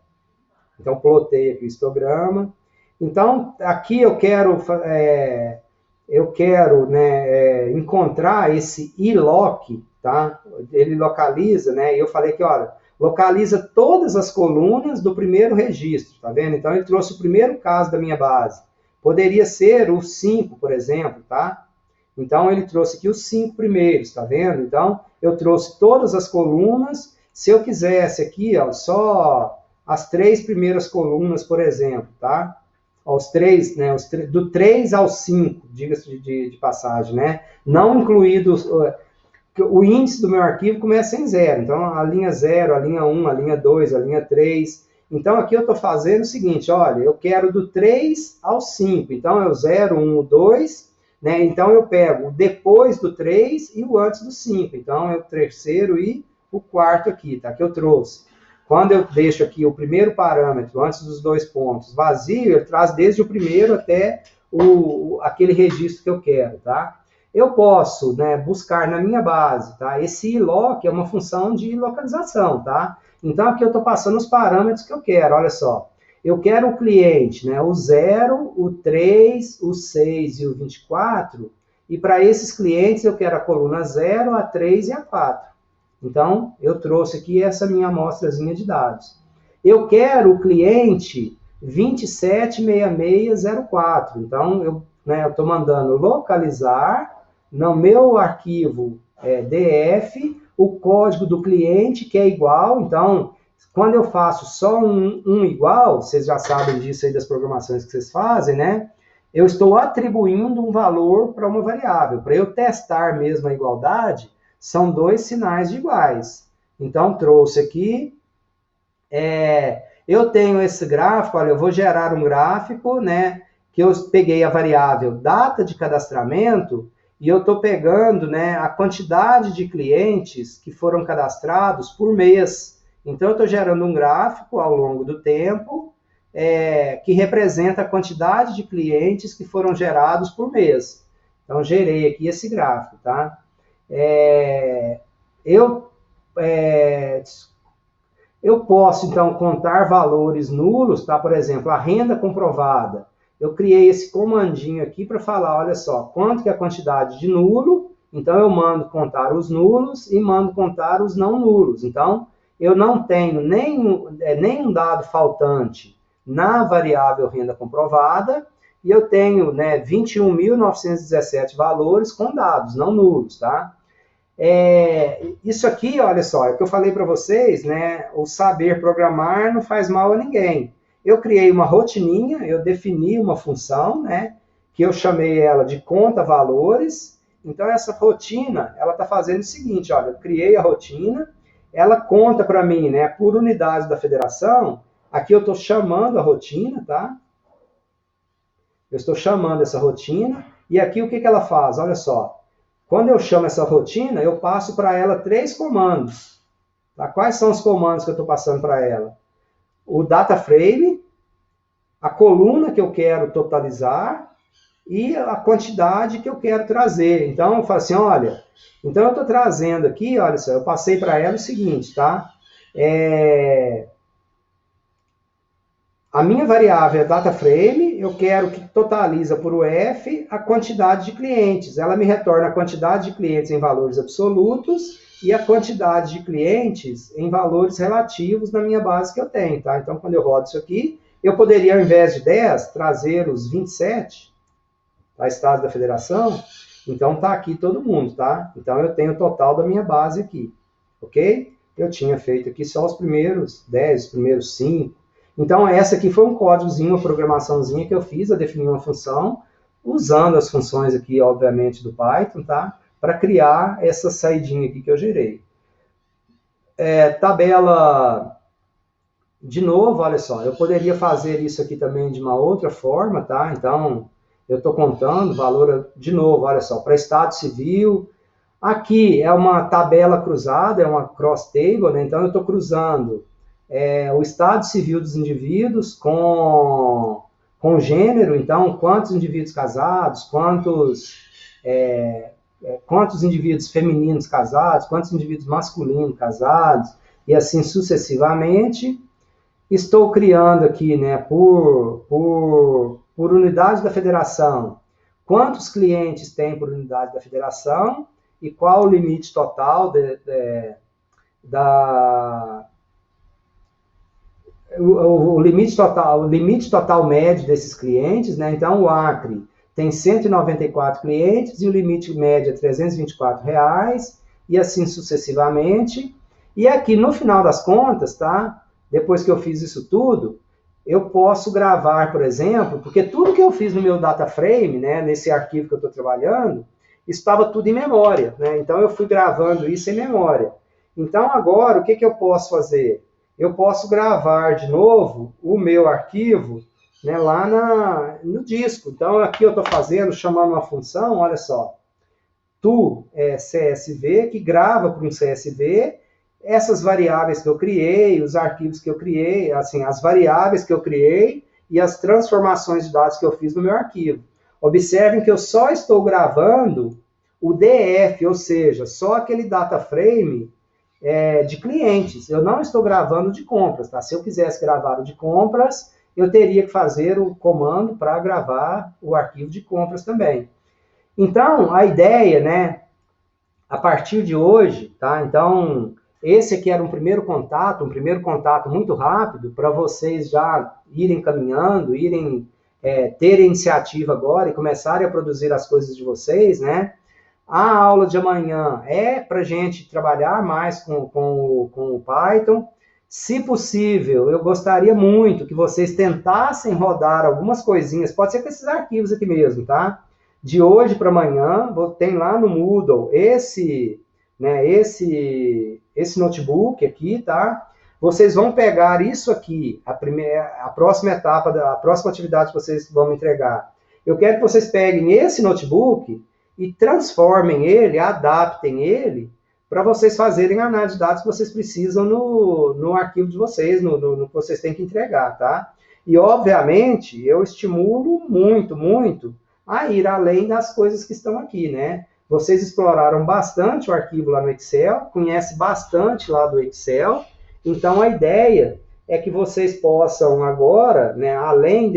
Então, plotei aqui o histograma. Então, aqui eu quero né, encontrar esse iloc, tá? Ele localiza, né? E eu falei que, olha, localiza todas as colunas do primeiro registro, tá vendo? Então, ele trouxe o primeiro caso da minha base. Poderia ser o 5, por exemplo, tá? Então, ele trouxe aqui os 5 primeiros, tá vendo? Então, eu trouxe todas as colunas. Se eu quisesse aqui, ó, só as 3 primeiras colunas, por exemplo, tá? Os 3, né? Do 3 ao 5, diga-se de passagem, né? Não incluído... O índice do meu arquivo começa em 0. Então, a linha 0, a linha 1, a linha 2, a linha 3. Então, aqui eu estou fazendo o seguinte, olha, eu quero do 3 ao 5. Então, é o 0, 1, 2... né? Então, eu pego o depois do 3 e o antes do 5. Então, é o terceiro e o quarto aqui, tá? Que eu trouxe. Quando eu deixo aqui o primeiro parâmetro, antes dos 2 pontos, vazio, ele traz desde o primeiro até aquele registro que eu quero, tá? Eu posso, né, buscar na minha base, tá? Esse iloc é uma função de localização, tá? Então, aqui eu estou passando os parâmetros que eu quero, olha só. eu quero o cliente, né, o 0, o 3, o 6 e o 24, e para esses clientes eu quero a coluna 0, a 3 e a 4. Então, eu trouxe aqui essa minha amostrazinha de dados. Eu quero o cliente 276604. Então, eu estou mandando localizar no meu arquivo DF o código do cliente, que é igual. Então, quando eu faço só um igual, vocês já sabem disso aí das programações que vocês fazem, né? Eu estou atribuindo um valor para uma variável. Para eu testar mesmo a igualdade, são 2 sinais de iguais. Então, trouxe aqui. Eu tenho esse gráfico, olha, eu vou gerar um gráfico, né? Que eu peguei a variável data de cadastramento e eu estou pegando, né, a quantidade de clientes que foram cadastrados por mês. Então, eu estou gerando um gráfico ao longo do tempo que representa a quantidade de clientes que foram gerados por mês. Então, gerei aqui esse gráfico, tá? Eu posso, então, contar valores nulos, tá? Por exemplo, a renda comprovada. Eu criei esse comandinho aqui para falar, olha só, quanto que é a quantidade de nulo, então eu mando contar os nulos e mando contar os não nulos. Então, eu não tenho nenhum dado faltante na variável renda comprovada, e eu tenho 21.917 valores com dados não nulos, tá? Isso aqui, olha só, é o que eu falei para vocês, né? O saber programar não faz mal a ninguém. Eu criei uma rotininha, eu defini uma função, né? Que eu chamei ela de conta valores. Então, essa rotina, ela está fazendo o seguinte, olha, eu criei a rotina, ela conta para mim, né? Por unidades da federação, aqui eu estou chamando a rotina, tá? Eu estou chamando essa rotina, e aqui o que ela faz? Olha só. Quando eu chamo essa rotina, eu passo para ela 3 comandos. Tá? Quais são os comandos que eu estou passando para ela? O data frame, a coluna que eu quero totalizar e a quantidade que eu quero trazer. Então, eu falo assim, olha, então eu estou trazendo aqui, olha só, eu passei para ela o seguinte, tá? A minha variável é data frame, eu quero que totaliza por UF a quantidade de clientes. Ela me retorna a quantidade de clientes em valores absolutos e a quantidade de clientes em valores relativos na minha base que eu tenho, tá? Então, quando eu rodo isso aqui, eu poderia, ao invés de 10, trazer os 27, tá? Estados da federação. Então, tá aqui todo mundo, tá? Então, eu tenho o total da minha base aqui, ok? Eu tinha feito aqui só os primeiros 10, os primeiros 5. Então, essa aqui foi um códigozinho, uma programaçãozinha que eu fiz, eu defini uma função, usando as funções aqui, obviamente, do Python, tá? Para criar essa saidinha aqui que eu gerei. Tabela, de novo, olha só, eu poderia fazer isso aqui também de uma outra forma, tá? Então, eu estou contando valor, de novo, olha só, para Estado Civil. Aqui é uma tabela cruzada, é uma cross table, né? Então, eu estou cruzando o estado civil dos indivíduos com gênero, então, quantos indivíduos casados, quantos indivíduos femininos casados, quantos indivíduos masculinos casados, e assim sucessivamente. Estou criando aqui, né, por unidade da federação, quantos clientes tem por unidade da federação e qual o limite total o limite total médio desses clientes, né? Então, o Acre tem 194 clientes e o limite médio é R$ 324, e assim sucessivamente. E aqui, no final das contas, tá? Depois que eu fiz isso tudo, eu posso gravar, por exemplo, porque tudo que eu fiz no meu data frame, né, nesse arquivo que eu estou trabalhando, estava tudo em memória, né? Então, eu fui gravando isso em memória. Então, agora, o que eu posso fazer? Eu posso gravar de novo o meu arquivo, né, lá no disco. Então, aqui eu estou chamando uma função, olha só, CSV, que grava para um CSV essas variáveis que eu criei, os arquivos que eu criei, assim, as variáveis que eu criei e as transformações de dados que eu fiz no meu arquivo. Observem que eu só estou gravando o DF, ou seja, só aquele data frame de clientes. Eu não estou gravando de compras, tá? Se eu quisesse gravar o de compras, eu teria que fazer o comando para gravar o arquivo de compras também. Então, a ideia, né, a partir de hoje, tá? Então, esse aqui era um primeiro contato muito rápido para vocês já irem caminhando, terem iniciativa agora e começarem a produzir as coisas de vocês, né? A aula de amanhã é para a gente trabalhar mais com o Python. Se possível, eu gostaria muito que vocês tentassem rodar algumas coisinhas, pode ser com esses arquivos aqui mesmo, tá? De hoje para amanhã, tem lá no Moodle esse notebook aqui, tá? Vocês vão pegar isso aqui, a próxima etapa, a próxima atividade que vocês vão me entregar. Eu quero que vocês peguem esse notebook e transformem ele, adaptem ele, para vocês fazerem a análise de dados que vocês precisam no arquivo de vocês, no que vocês têm que entregar, tá? E, obviamente, eu estimulo muito, muito a ir além das coisas que estão aqui, né? Vocês exploraram bastante o arquivo lá no Excel, conhecem bastante lá do Excel, então a ideia é que vocês possam agora, né, além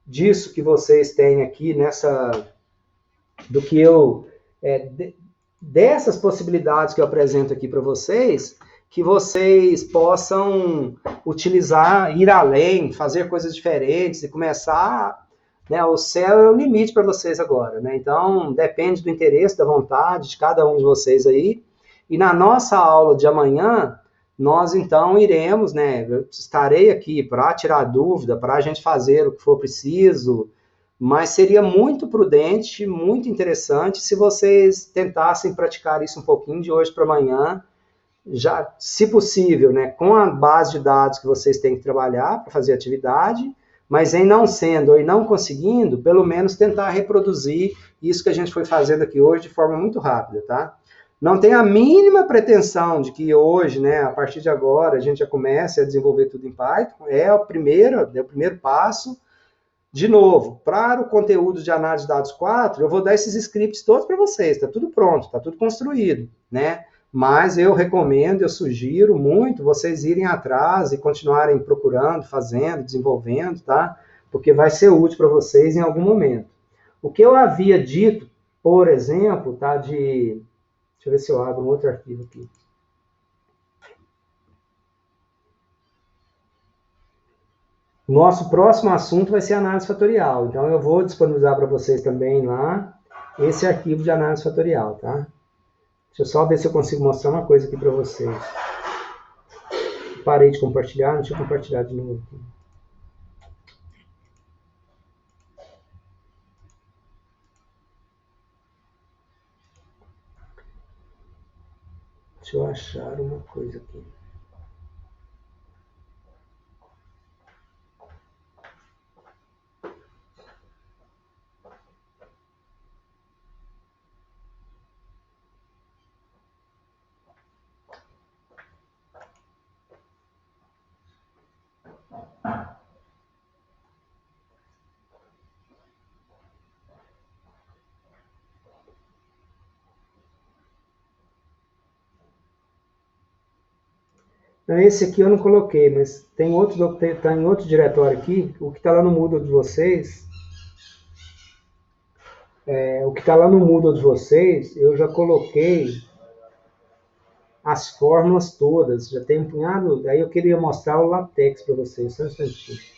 disso que vocês têm aqui do que dessas possibilidades que eu apresento aqui para vocês, que vocês possam utilizar, ir além, fazer coisas diferentes e começar, né, o céu é o limite para vocês agora, né? Então, depende do interesse, da vontade de cada um de vocês aí. E na nossa aula de amanhã, nós então iremos, né, eu estarei aqui para tirar dúvida, para a gente fazer o que for preciso, mas seria muito prudente, muito interessante se vocês tentassem praticar isso um pouquinho de hoje para amanhã, já, se possível, né, com a base de dados que vocês têm que trabalhar para fazer atividade, mas em não sendo ou em não conseguindo, pelo menos tentar reproduzir isso que a gente foi fazendo aqui hoje de forma muito rápida, tá? Não tem a mínima pretensão de que hoje, né, a partir de agora, a gente já comece a desenvolver tudo em Python, é o primeiro passo. De novo, para o conteúdo de análise de dados 4, eu vou dar esses scripts todos para vocês, está tudo pronto, está tudo construído, né? Mas eu recomendo, eu sugiro muito vocês irem atrás e continuarem procurando, fazendo, desenvolvendo, tá? Porque vai ser útil para vocês em algum momento. O que eu havia dito, por exemplo, tá? Deixa eu ver se eu abro um outro arquivo aqui. O nosso próximo assunto vai ser análise fatorial. Então, eu vou disponibilizar para vocês também lá esse arquivo de análise fatorial, tá? Deixa eu só ver se eu consigo mostrar uma coisa aqui para vocês. Parei de compartilhar, deixa eu compartilhar de novo aqui. Deixa eu achar uma coisa aqui. Esse aqui eu não coloquei, mas tem outro, está em outro diretório aqui. O que está lá no Moodle de vocês, eu já coloquei as fórmulas todas. Já tem um punhado. Aí eu queria mostrar o LaTeX para vocês. Só um instantinho.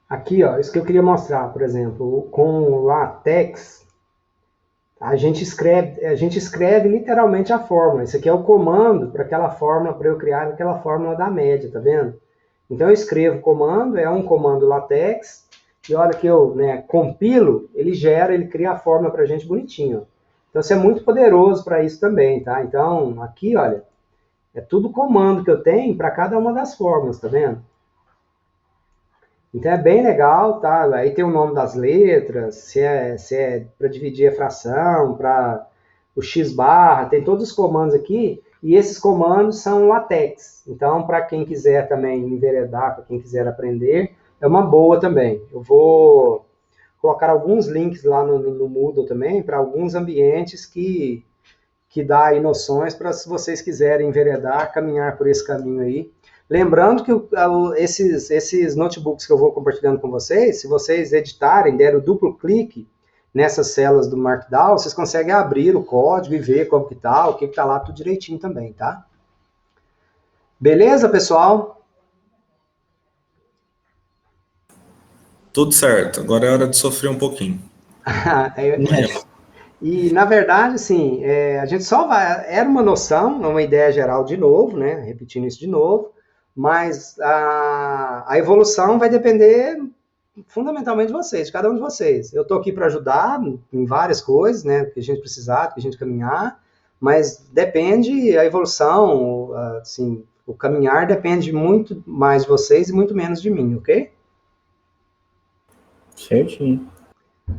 Aqui, ó, isso que eu queria mostrar, por exemplo, com o LaTeX, A gente escreve literalmente a fórmula. Isso aqui é o comando para aquela fórmula, para eu criar aquela fórmula da média, tá vendo? Então eu escrevo o comando, é um comando LaTeX, e a hora que eu, né, compilo, ele cria a fórmula para a gente bonitinho. Então isso é muito poderoso para isso também, tá? Então aqui, olha, é tudo comando que eu tenho para cada uma das fórmulas, tá vendo? Então é bem legal, tá? Aí tem o nome das letras, se é para dividir a fração, para o x barra, tem todos os comandos aqui, e esses comandos são LaTeX. Então, para quem quiser também enveredar, para quem quiser aprender, é uma boa também. Eu vou colocar alguns links lá no Moodle também, para alguns ambientes que dá aí noções para, se vocês quiserem enveredar, caminhar por esse caminho aí. Lembrando que esses notebooks que eu vou compartilhando com vocês, se vocês editarem, der o duplo clique nessas celas do Markdown, vocês conseguem abrir o código e ver como que tá, o que tá lá, tudo direitinho também, tá? Beleza, pessoal? Tudo certo. Agora é hora de sofrer um pouquinho. E, na verdade, assim, a gente só vai... Era uma noção, uma ideia geral de novo, né? Repetindo isso de novo. Mas a evolução vai depender fundamentalmente de vocês, de cada um de vocês. Eu estou aqui para ajudar em várias coisas, né, que a gente precisar, que a gente caminhar, mas depende a evolução, assim, o caminhar depende muito mais de vocês e muito menos de mim, ok? Certinho.